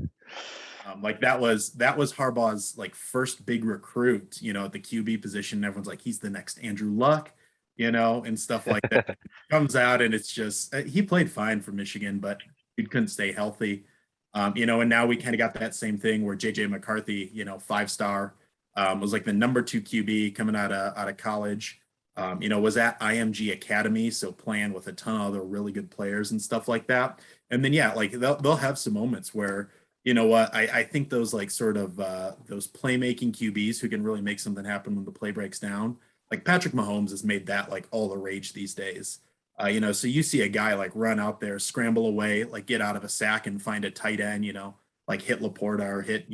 [SPEAKER 8] like that was Harbaugh's like first big recruit, at the QB position. Everyone's like, he's the next Andrew Luck, and stuff like that. Comes out and it's just he played fine for Michigan, but he couldn't stay healthy. And now we kind of got that same thing where JJ McCarthy, 5-star, was like the number 2 QB coming out of college. Was at IMG Academy, so playing with a ton of other really good players and stuff like that. And then like they'll have some moments where, I think those like sort of those playmaking QBs who can really make something happen when the play breaks down. Like Patrick Mahomes has made that like all the rage these days. So you see a guy like run out there, scramble away, like get out of a sack and find a tight end, like hit Laporta or hit,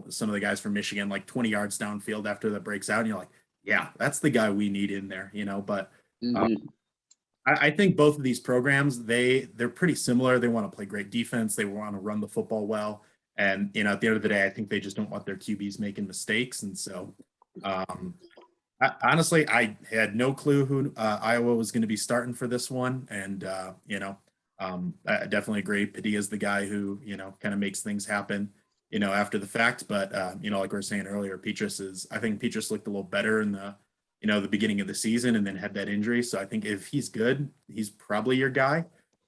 [SPEAKER 8] some of the guys from Michigan, like 20 yards downfield after that breaks out. And you're like, yeah, that's the guy we need in there, but I think both of these programs, they're pretty similar. They want to play great defense. They want to run the football well. And, at the end of the day, I think they just don't want their QBs making mistakes. And so, honestly, I had no clue who Iowa was going to be starting for this one. And, I definitely agree. Padilla's the guy who, kind of makes things happen, after the fact. But, like we were saying earlier, I think Petrus looked a little better in the beginning of the season and then had that injury. So I think if he's good, he's probably your guy.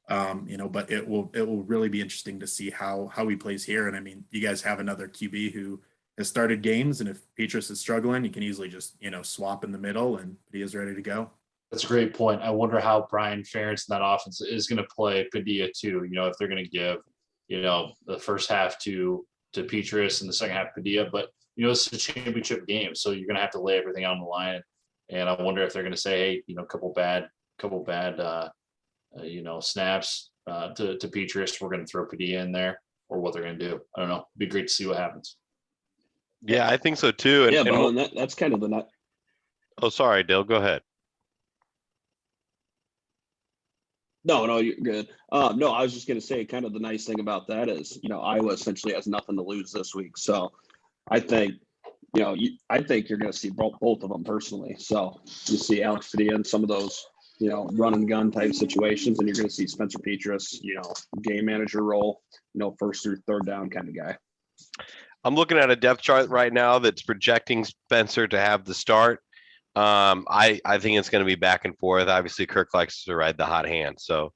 [SPEAKER 8] But it will really be interesting to see how he plays here. And I mean, you guys have another QB who has started games, and if Petrus is struggling, you can easily just, swap in the middle and he is ready to go.
[SPEAKER 2] That's a great point. I wonder how Brian Ferentz in that offense is going to play Padilla too. If they're going to give, the first half to Petrus and the second half Padilla, but it's a championship game, so you're going to have to lay everything on the line. And I wonder if they're going to say, hey, couple bad snaps to Petrus, we're going to throw Padilla in there, or what they're going to do. I don't know. It'd be great to see what happens.
[SPEAKER 6] Yeah, I think so too. And
[SPEAKER 7] that's kind of the nut.
[SPEAKER 6] Oh, sorry, Dale. Go ahead.
[SPEAKER 7] No, you're good. No, I was just going to say kind of the nice thing about that is, Iowa essentially has nothing to lose this week. So I think, I think you're going to see both of them personally. So you see Alex Padilla in some of those, run and gun type situations, and you're going to see Spencer Petrus, game manager role, first through third down kind of guy.
[SPEAKER 6] I'm looking at a depth chart right now that's projecting Spencer to have the start. I think it's going to be back and forth. Obviously, Kirk likes to ride the hot hand, so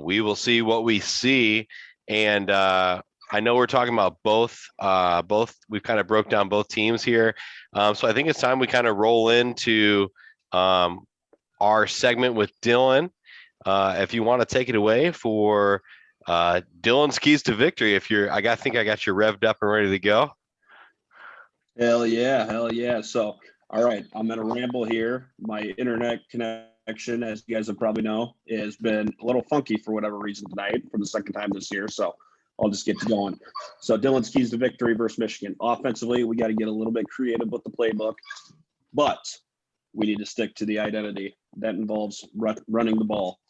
[SPEAKER 6] we will see what we see. And I know we're talking about both. We've kind of broke down both teams here, so I think it's time we kind of roll into our segment with Dylan. If you want to take it away for Dylan's keys to victory, I think I got you revved up and ready to go.
[SPEAKER 7] Hell yeah. So, all right, I'm going to ramble here. My internet connection, as you guys have probably know, has been a little funky for whatever reason tonight for the second time this year. So I'll just get going. So Dylan's keys to victory versus Michigan. Offensively, we got to get a little bit creative with the playbook. But we need to stick to the identity. That involves running the ball.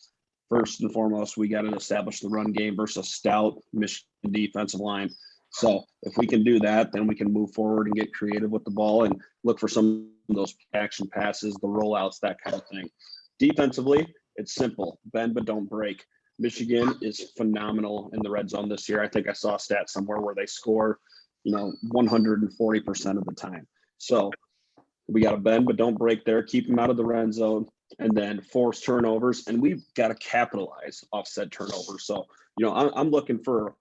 [SPEAKER 7] First and foremost, we got to establish the run game versus a stout Michigan defensive line. So if we can do that, then we can move forward and get creative with the ball and look for some of those action passes, the rollouts, that kind of thing. Defensively, it's simple. Bend but don't break. Michigan is phenomenal in the red zone this year. I think I saw a stat somewhere where they score, 140% of the time. So we got to bend but don't break there, keep them out of the red zone, and then force turnovers. And we've got to capitalize off said turnovers. So, I'm looking for,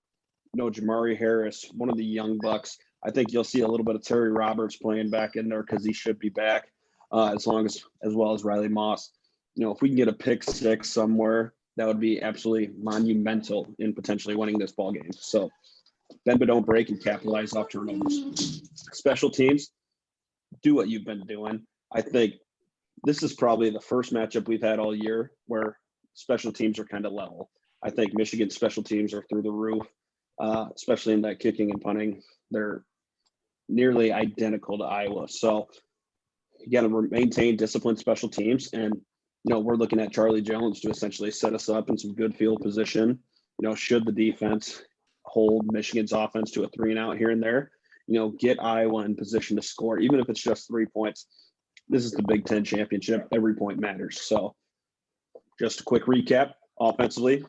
[SPEAKER 7] Jamari Harris, one of the young bucks. I think you'll see a little bit of Terry Roberts playing back in there because he should be back, as well as Riley Moss. If we can get a pick six somewhere, that would be absolutely monumental in potentially winning this ball game. So bend but don't break and capitalize off turnovers. Special teams, do what you've been doing. I think this is probably the first matchup we've had all year where special teams are kind of level. I think Michigan special teams are through the roof, especially in that kicking and punting. They're nearly identical to Iowa. So you got to maintain disciplined special teams. And, we're looking at Charlie Jones to essentially set us up in some good field position. Should the defense hold Michigan's offense to a 3-and-out here and there, get Iowa in position to score, even if it's just 3 points. This is the Big Ten championship. Every point matters. So just a quick recap. Offensively,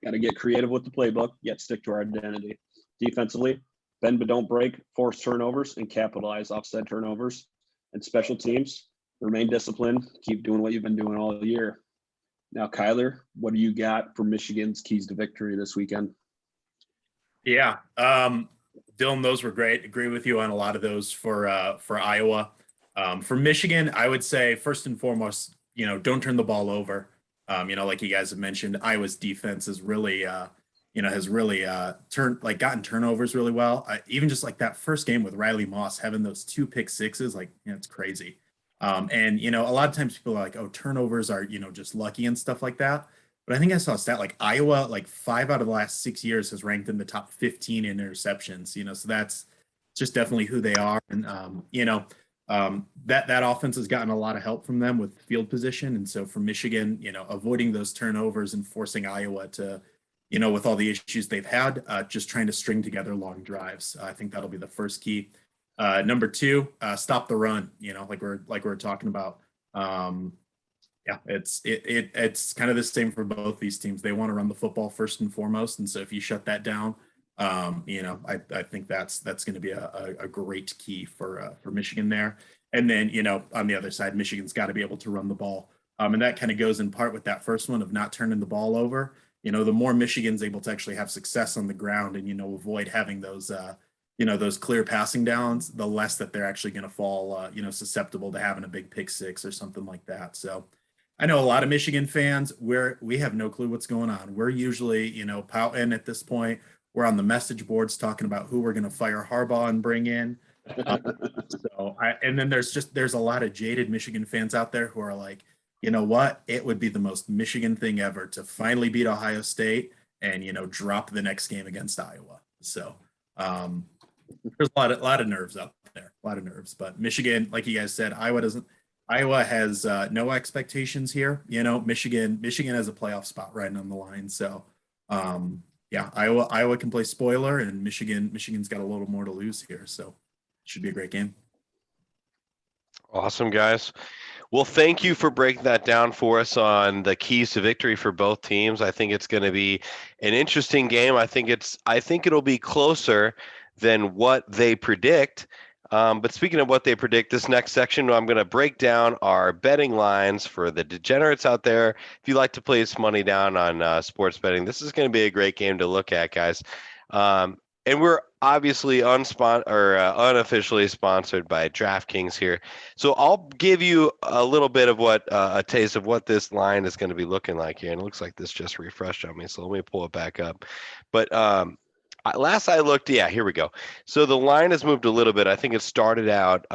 [SPEAKER 7] got to get creative with the playbook, yet stick to our identity. Defensively, bend but don't break, force turnovers, and capitalize off said turnovers. And special teams, remain disciplined, keep doing what you've been doing all year. Now, Kyler, what do you got for Michigan's keys to victory this weekend?
[SPEAKER 8] Yeah, Dylan, those were great. Agree with you on a lot of those for Iowa. For Michigan, I would say first and foremost, don't turn the ball over. Like you guys have mentioned, Iowa's defense is really, gotten turnovers really well. Even just like that first game with Riley Moss having those 2 pick sixes, it's crazy. And a lot of times people are like, oh, turnovers are, just lucky and stuff like that. But I think I saw a stat like Iowa, 5 out of the last 6 years has ranked in the top 15 in interceptions, so that's just definitely who they are. And, that offense has gotten a lot of help from them with field position. And so for Michigan, avoiding those turnovers and forcing Iowa to, with all the issues they've had, just trying to string together long drives. I think that'll be the first key. Number 2, stop the run, like we're talking about. It's kind of the same for both these teams. They want to run the football first and foremost. And so if you shut that down, I think that's going to be a great key for Michigan there. And then, on the other side, Michigan's got to be able to run the ball. And that kind of goes in part with that first one of not turning the ball over. The more Michigan's able to actually have success on the ground and, avoid having those, those clear passing downs, the less that they're actually going to fall, susceptible to having a big pick six or something like that. So I know a lot of Michigan fans we have no clue what's going on. We're usually, pouting at this point. We're on the message boards talking about who we're going to fire Harbaugh and bring in. And then there's a lot of jaded Michigan fans out there who are like, you know what? It would be the most Michigan thing ever to finally beat Ohio State and, drop the next game against Iowa. So there's a lot of nerves out there, a lot of nerves. But Michigan, like you guys said, Iowa has no expectations here. Michigan has a playoff spot right on the line. So, Iowa can play spoiler, and Michigan's got a little more to lose here. So, it should be a great game.
[SPEAKER 6] Awesome, guys. Well, thank you for breaking that down for us on the keys to victory for both teams. I think it's going to be an interesting game. I think it'll be closer than what they predict. But speaking of what they predict, this next section, I'm going to break down our betting lines for the degenerates out there. If you like to place money down on sports betting, this is going to be a great game to look at, guys. And we're obviously unofficially sponsored by DraftKings here. So I'll give you a little bit of a taste of what this line is going to be looking like here. And it looks like this just refreshed on me. So let me pull it back up. But last I looked, here we go. So the line has moved a little bit. I think it started out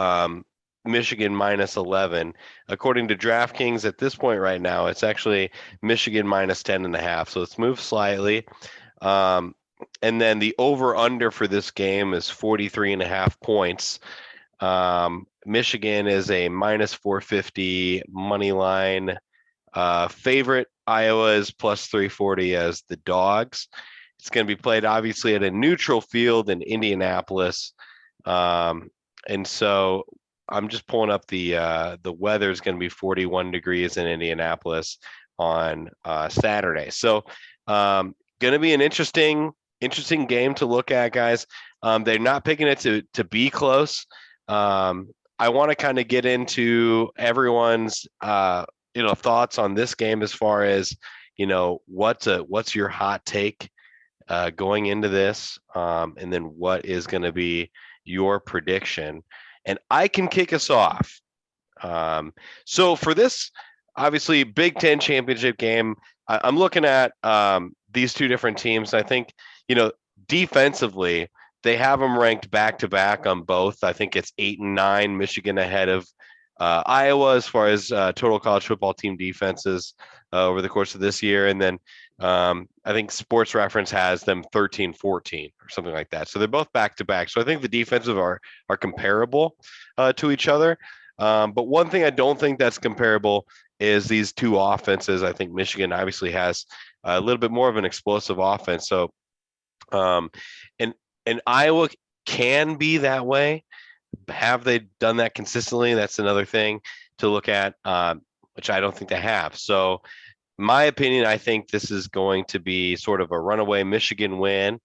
[SPEAKER 6] Michigan -11. According to DraftKings at this point right now, it's actually Michigan -10.5. So it's moved slightly. And then the over-under for this game is 43.5 points. Michigan is a minus 450 money line. Favorite, Iowa is plus 340 as the dogs. It's going to be played obviously at a neutral field in Indianapolis. And so I'm just pulling up the weather is going to be 41 degrees in Indianapolis on Saturday. So going to be an interesting game to look at, guys. They're not picking it to be close. I want to kind of get into everyone's thoughts on this game as far as what's your hot take going into this, and then what is going to be your prediction. And I can kick us off. So for this, obviously, Big Ten championship game, I'm looking at these two different teams. I think, defensively, they have them ranked back to back on both. I think it's 8 and 9, Michigan ahead of Iowa as far as total college football team defenses over the course of this year. And then I think Sports Reference has them 13-14 or something like that. So they're both back to back. So I think the defensive are comparable to each other. But one thing I don't think that's comparable is these two offenses. I think Michigan obviously has a little bit more of an explosive offense. So and Iowa can be that way. Have they done that consistently? That's another thing to look at, which I don't think they have. So my opinion, I think this is going to be sort of a runaway Michigan win.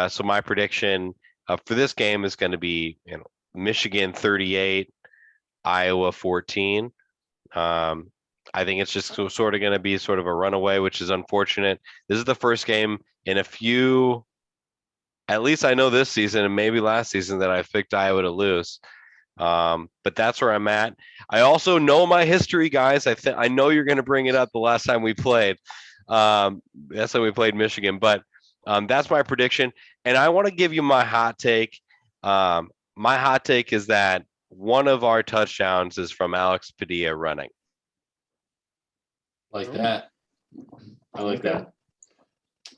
[SPEAKER 6] So my prediction for this game is going to be, Michigan 38, Iowa 14. I think it's just sort of going to be sort of a runaway, which is unfortunate. This is the first game in a few, at least I know this season and maybe last season, that I picked Iowa to lose. But that's where I'm at. I also know my history, guys. I know you're going to bring it up the last time we played. That's when we played Michigan. But that's my prediction. And I want to give you my hot take. My hot take is that one of our touchdowns is from Alex Padilla running.
[SPEAKER 2] Like that. I like that.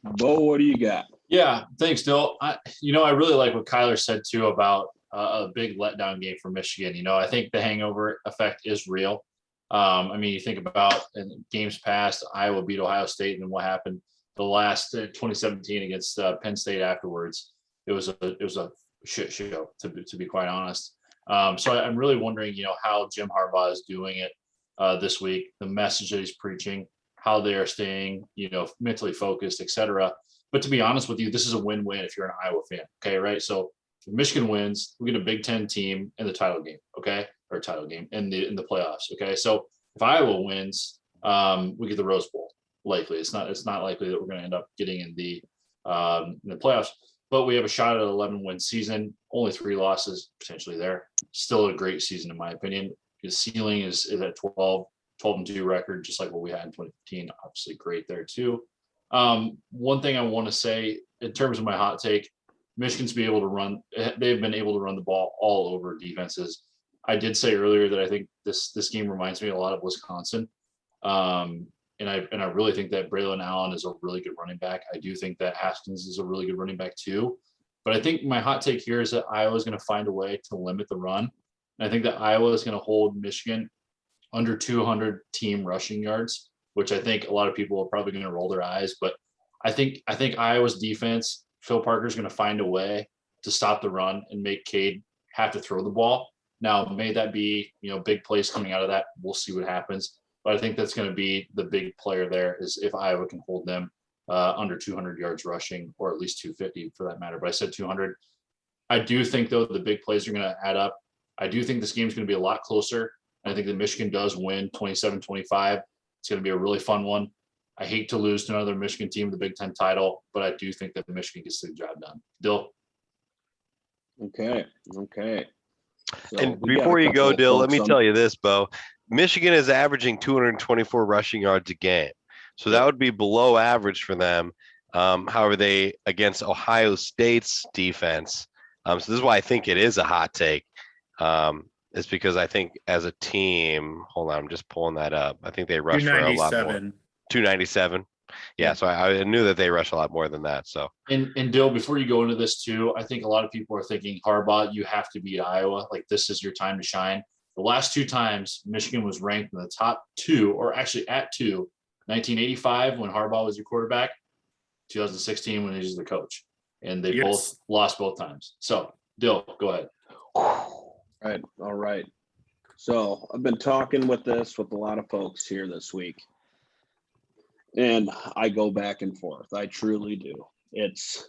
[SPEAKER 7] Bo, what do you got?
[SPEAKER 2] Yeah, thanks, Dill. I really like what Kyler said too about a big letdown game for Michigan. I think the hangover effect is real. You think about in games past, Iowa beat Ohio State, and then what happened the last 2017 against Penn State afterwards. It was a shit show, to be quite honest. So I'm really wondering, how Jim Harbaugh is doing it this week, the message that he's preaching, how they are staying, mentally focused, etc. But to be honest with you, this is a win-win if you're an Iowa fan. Okay, right? So if Michigan wins, we get a Big Ten team in the title game, okay? Or title game in the playoffs. Okay. So if Iowa wins, we get the Rose Bowl. Likely. It's not likely that we're going to end up getting in the playoffs, but we have a shot at an 11-win season, only 3 losses potentially there. Still a great season in my opinion. His ceiling is at 12-2 record, just like what we had in 2015. Obviously great there too. One thing I want to say in terms of my hot take, Michigan's been able to run. They've been able to run the ball all over defenses. I did say earlier that I think this game reminds me a lot of Wisconsin. And I really think that Braylon Allen is a really good running back. I do think that Haskins is a really good running back too. But I think my hot take here is that Iowa is going to find a way to limit the run. And I think that Iowa is going to hold Michigan under 200 team rushing yards, which I think a lot of people are probably going to roll their eyes. But I think Iowa's defense, Phil Parker is going to find a way to stop the run and make Cade have to throw the ball. Now, may that be, big plays coming out of that. We'll see what happens. But I think that's going to be the big player there is if Iowa can hold them under 200 yards rushing, or at least 250 for that matter. But I said 200. I do think, though, the big plays are going to add up. I do think this game is going to be a lot closer. I think that Michigan does win 27-25. It's going to be a really fun one. I hate to lose to another Michigan team, the Big Ten title, but I do think that Michigan gets the job done. Dill?
[SPEAKER 7] Okay. So
[SPEAKER 6] and before you go, Dill, let me tell you this, Bo. Michigan is averaging 224 rushing yards a game. So that would be below average for them. However, they against Ohio State's defense. So this is why I think it is a hot take. It's because I think as a team, hold on, I'm just pulling that up. I think they rush for a lot more.
[SPEAKER 8] 297.
[SPEAKER 6] 297. Yeah, so I knew that they rush a lot more than that. So
[SPEAKER 2] And Dill, before you go into this too, I think a lot of people are thinking Harbaugh, you have to beat Iowa. Like this is your time to shine. The last two times Michigan was ranked in the top two, or actually at two, 1985 when Harbaugh was your quarterback, 2016 when he was the coach, and they both lost both times. So Dill, go ahead.
[SPEAKER 7] All right. So I've been talking with a lot of folks here this week, and I go back and forth. I truly do. It's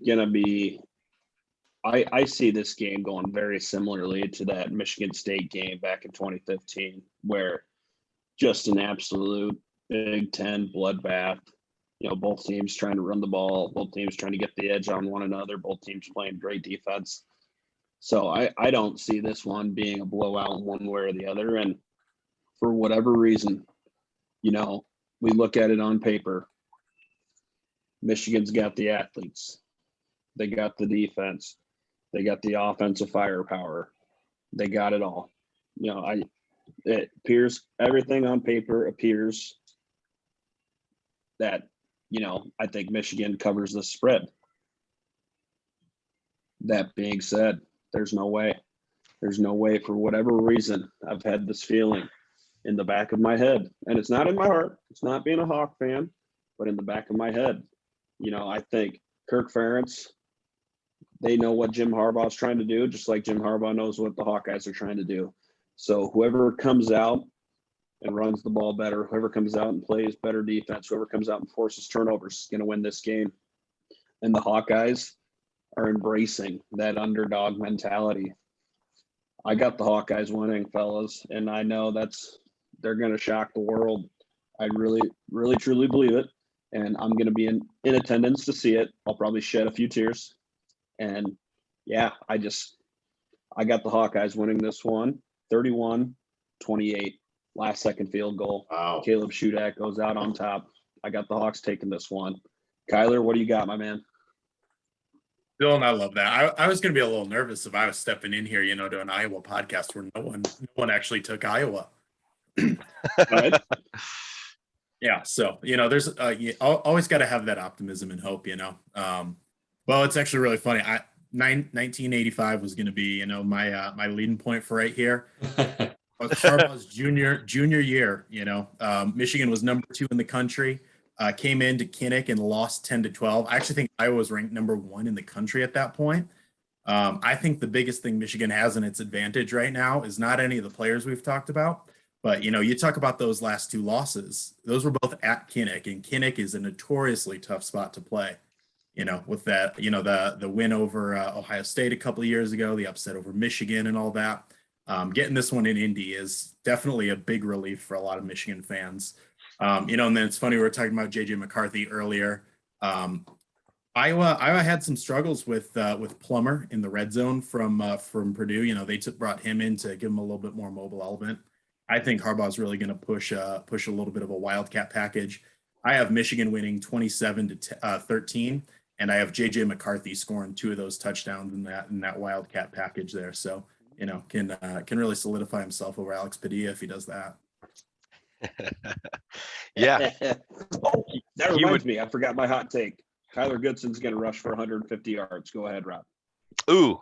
[SPEAKER 7] gonna be. I see this game going very similarly to that Michigan State game back in 2015, where just an absolute Big Ten bloodbath. Both teams trying to run the ball, both teams trying to get the edge on one another, both teams playing great defense. So I don't see this one being a blowout one way or the other. And for whatever reason, we look at it on paper. Michigan's got the athletes. They got the defense. They got the offensive firepower. They got it all. It appears, everything on paper appears that, I think Michigan covers the spread. That being said, there's no way. There's no way, for whatever reason. I've had this feeling in the back of my head, and it's not in my heart. It's not being a Hawk fan, but in the back of my head. I think Kirk Ferentz, they know what Jim Harbaugh is trying to do, just like Jim Harbaugh knows what the Hawkeyes are trying to do. So whoever comes out and runs the ball better, whoever comes out and plays better defense, whoever comes out and forces turnovers is going to win this game. And the Hawkeyes are embracing that underdog mentality. I got the Hawkeyes winning, fellas, and I know they're going to shock the world. I really, really, truly believe it, and I'm going to be in attendance to see it. I'll probably shed a few tears, and yeah, I got the Hawkeyes winning this one, 31-28, last second field goal.
[SPEAKER 2] Wow.
[SPEAKER 7] Caleb Shudak goes out on top. I got the Hawks taking this one. Kyler, what do you got, my man?
[SPEAKER 8] Dylan, I love that. I was going to be a little nervous if I was stepping in here, to an Iowa podcast where no one actually took Iowa.
[SPEAKER 7] Right?
[SPEAKER 8] Yeah. So, there's you always got to have that optimism and hope, Well, it's actually really funny. 1985 was going to be, my leading point for right here. Harbaugh's junior year, Michigan was number 2 in the country. Came into Kinnick and lost 10-12. I actually think Iowa was ranked number 1 in the country at that point. I think the biggest thing Michigan has in its advantage right now is not any of the players we've talked about, but you talk about those last 2 losses. Those were both at Kinnick, and Kinnick is a notoriously tough spot to play. With that, the win over Ohio State a couple of years ago, the upset over Michigan and all that. Getting this one in Indy is definitely a big relief for a lot of Michigan fans. And then it's funny, we were talking about JJ McCarthy earlier. Iowa had some struggles with Plummer in the red zone from Purdue. They brought him in to give him a little bit more mobile element. I think Harbaugh's really going to push a little bit of a Wildcat package. I have Michigan winning 27-13, and I have JJ McCarthy scoring 2 of those touchdowns in that Wildcat package there. So can really solidify himself over Alex Padilla if he does that.
[SPEAKER 6] yeah,
[SPEAKER 7] Oh, that reminds me. I forgot my hot take. Kyler Goodson's going to rush for 150 yards. Go ahead, Rob.
[SPEAKER 6] ooh,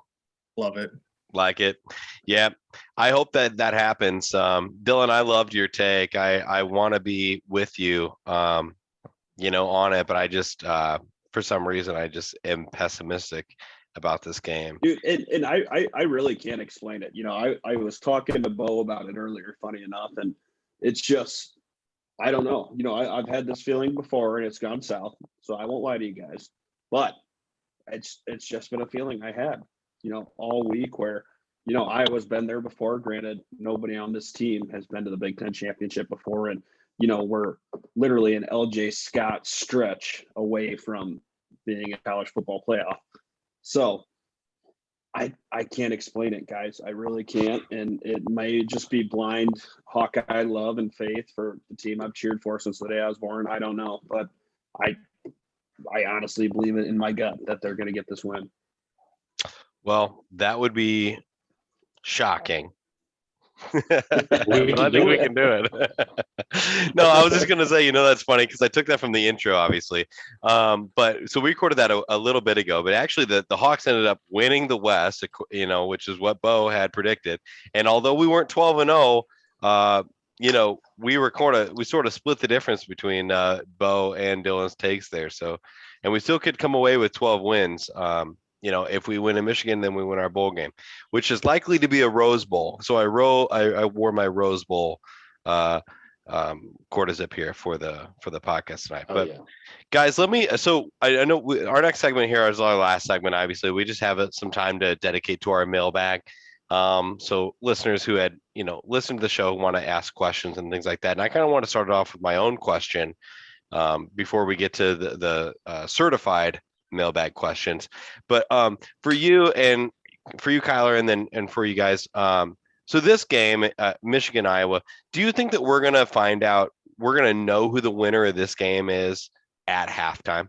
[SPEAKER 8] Love it.
[SPEAKER 6] like it. Yeah, I hope that happens. Dylan, I loved your take. I want to be with you, on it, but I just for some reason I just am pessimistic about this game.
[SPEAKER 7] Dude, and I really can't explain it. I was talking to Bo about it earlier, funny enough, and it's just, I don't know. I've had this feeling before and it's gone south, so I won't lie to you guys. But it's just been a feeling I had, all week where, Iowa's been there before. Granted, nobody on this team has been to the Big Ten championship before. And, we're literally an LJ Scott stretch away from being a college football playoff. So I can't explain it, guys. I really can't. And it may just be blind Hawkeye love and faith for the team I've cheered for since the day I was born. I don't know. But I honestly believe it in my gut that they're going to get this win.
[SPEAKER 6] Well, that would be shocking But I think we can do it. No, I was just gonna say, that's funny because I took that from the intro, obviously. But so we recorded that a little bit ago. But actually, the Hawks ended up winning the West, which is what Bo had predicted. And although we weren't 12-0, we sort of split the difference between Bo and Dylan's takes there. So, and we still could come away with 12 wins. If we win in Michigan, then we win our bowl game, which is likely to be a Rose Bowl. So I wore my Rose Bowl quarter zip here for the podcast tonight. But guys, I know our next segment here is our last segment. Obviously, we just have some time to dedicate to our mailbag. So listeners who had listened to the show want to ask questions and things like that. And I kind of want to start it off with my own question before we get to the certified mailbag questions. But for you, Kyler, and for you guys, so this game, Michigan, Iowa, do you think that we're going to know who the winner of this game is at halftime?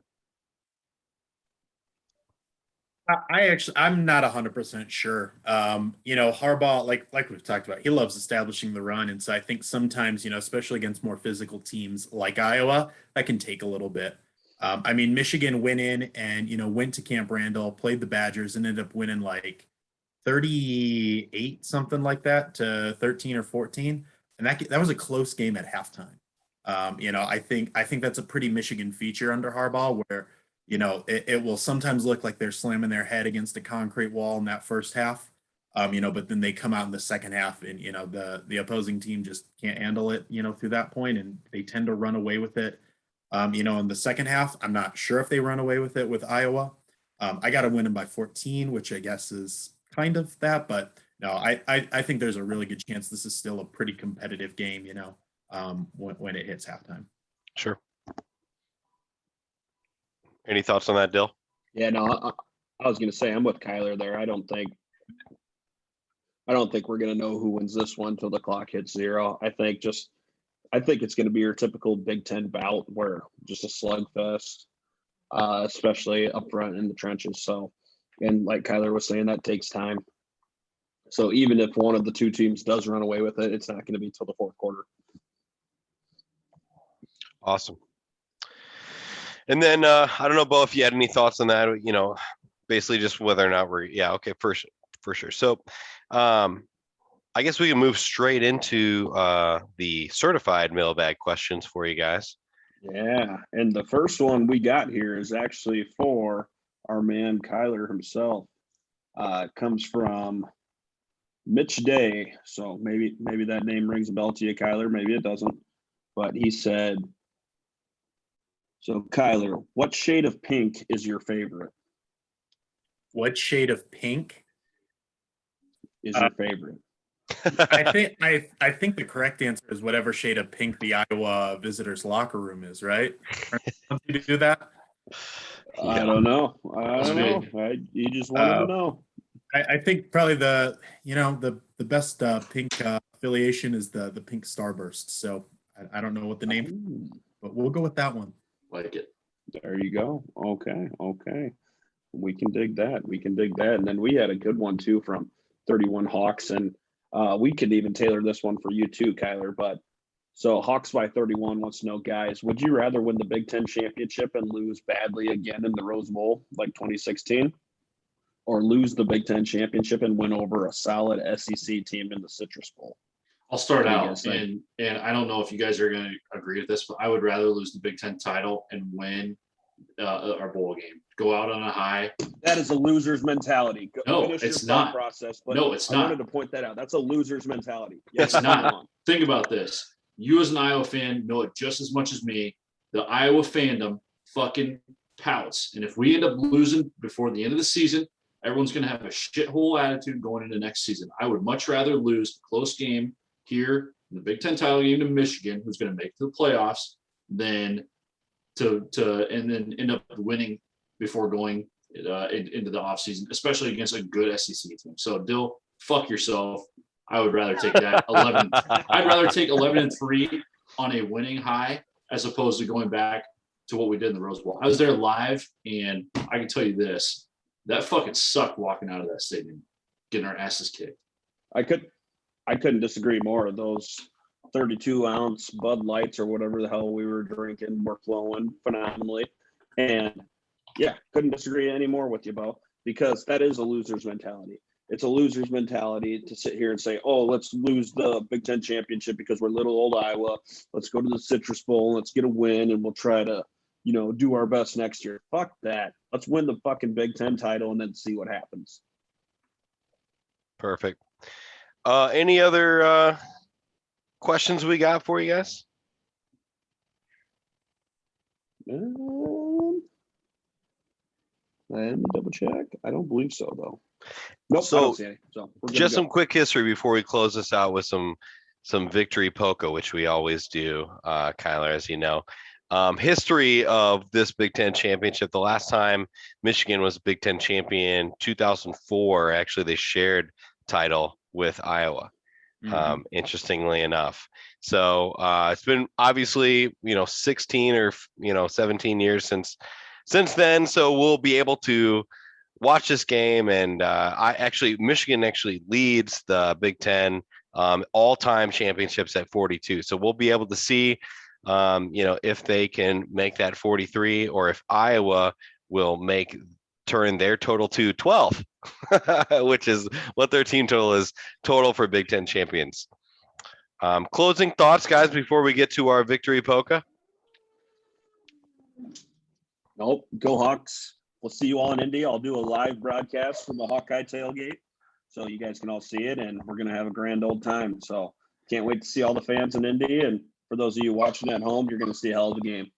[SPEAKER 8] I'm not 100% sure. Harbaugh, like we've talked about, he loves establishing the run. And so I think sometimes, especially against more physical teams like Iowa, that can take a little bit. Michigan went in and, went to Camp Randall, played the Badgers, and ended up winning like 38, something like that, to 13 or 14. And that was a close game at halftime. I think that's a pretty Michigan feature under Harbaugh where, it will sometimes look like they're slamming their head against a concrete wall in that first half, but then they come out in the second half and, the opposing team just can't handle it, through that point, and they tend to run away with it. In the second half, I'm not sure if they run away with it with Iowa. I got to win them by 14, which I guess is kind of that, but no, I think there's a really good chance this is still a pretty competitive game, when it hits halftime.
[SPEAKER 6] Sure. Any thoughts on that, Dill?
[SPEAKER 7] Yeah, no, I was going to say I'm with Kyler there. I don't think we're going to know who wins this one till the clock hits 0. I think it's going to be your typical Big Ten bout where just a slugfest, especially up front in the trenches. So, and like Kyler was saying, that takes time. So even if one of the two teams does run away with it, it's not going to be till the fourth quarter.
[SPEAKER 6] Awesome. And then I don't know, Bo, if you had any thoughts on that, basically just whether or not for sure. So I guess we can move straight into the certified mailbag questions for you guys.
[SPEAKER 7] Yeah. And the first one we got here is actually for our man Kyler himself. Comes from Mitch Day. So maybe that name rings a bell to you, Kyler. Maybe it doesn't. But he said, so Kyler, what shade of pink is your favorite?
[SPEAKER 8] What shade of pink
[SPEAKER 7] is your favorite?
[SPEAKER 8] I think the correct answer is whatever shade of pink the Iowa visitors locker room is, right? Did you do that?
[SPEAKER 7] I don't know. You just wanted to know.
[SPEAKER 8] I think probably the best pink affiliation is the pink starburst. So I don't know what the name, but we'll go with that one.
[SPEAKER 2] Like it.
[SPEAKER 7] There you go. Okay. We can dig that. And then we had a good one too from 31 Hawks, and we could even tailor this one for you too, Kyler. But so Hawks by 31 wants to know, guys, would you rather win the Big Ten championship and lose badly again in the Rose Bowl like 2016, or lose the Big Ten championship and win over a solid SEC team in the Citrus Bowl?
[SPEAKER 2] I'll start out, and I don't know if you guys are going to agree with this, but I would rather lose the Big Ten title and win our bowl game. Go out on a high.
[SPEAKER 7] That is a loser's mentality.
[SPEAKER 2] No, it's not.
[SPEAKER 7] Process, but
[SPEAKER 2] no, it's
[SPEAKER 7] I
[SPEAKER 2] not.
[SPEAKER 7] wanted to point that out. That's a loser's mentality.
[SPEAKER 2] Yes, it's not. Think about this. You as an Iowa fan know it just as much as me. The Iowa fandom fucking pouts. And if we end up losing before the end of the season, everyone's going to have a shithole attitude going into next season. I would much rather lose a close game here in the Big Ten title game to Michigan, who's going to make the playoffs, than to and then end up winning before going into the offseason, especially against a good SEC team. So Dill, fuck yourself. I would rather take that 11. I'd rather take 11-3 on a winning high as opposed to going back to what we did in the Rose Bowl. I was there live, and I can tell you this: that fucking sucked walking out of that stadium, getting our asses kicked.
[SPEAKER 7] I I couldn't disagree more. Those 32-ounce Bud Lights or whatever the hell we were drinking were flowing phenomenally. And yeah, couldn't disagree anymore with you, Bo, because that is a loser's mentality. It's a loser's mentality to sit here and say, oh, let's lose the Big Ten championship because we're little old Iowa. Let's go to the Citrus Bowl. Let's get a win and we'll try to, do our best next year. Fuck that. Let's win the fucking Big Ten title and then see what happens.
[SPEAKER 6] Perfect. Any other questions we got for you guys?
[SPEAKER 7] Let me double check. I don't believe so, though. Nope,
[SPEAKER 6] So,
[SPEAKER 7] I don't see any. So we're good to
[SPEAKER 6] Just
[SPEAKER 7] go.
[SPEAKER 6] some quick history before we close this out with some victory polka, which we always do, Kyler, as you know. History of this Big Ten championship. The last time Michigan was Big Ten champion, 2004. Actually, they shared title with Iowa. Interestingly enough. So it's been obviously 16 or 17 years since then. So we'll be able to watch this game, and Michigan actually leads the Big Ten all-time championships at 42. So we'll be able to see if they can make that 43, or if Iowa will turn their total to 12, which is what their team total is total for Big Ten champions. Closing thoughts, guys, before we get to our victory polka.
[SPEAKER 7] Nope. Go Hawks. We'll see you all in Indy. I'll do a live broadcast from the Hawkeye tailgate so you guys can all see it, and we're going to have a grand old time. So can't wait to see all the fans in Indy. And for those of you watching at home, you're going to see a hell of a game.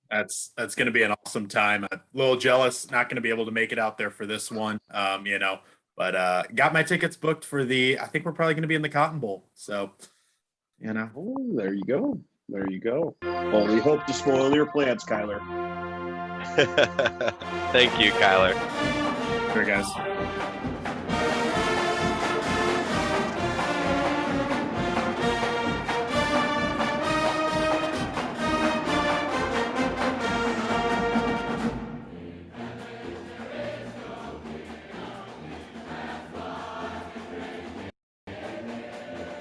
[SPEAKER 8] That's going to be an awesome time. A little jealous, not going to be able to make it out there for this one, but got my tickets booked for I think we're probably going to be in the Cotton Bowl. So,
[SPEAKER 7] Oh, there you go. There you go. Well, we hope to spoil your plans, Kyler.
[SPEAKER 6] Thank you, Kyler.
[SPEAKER 8] Sure, guys.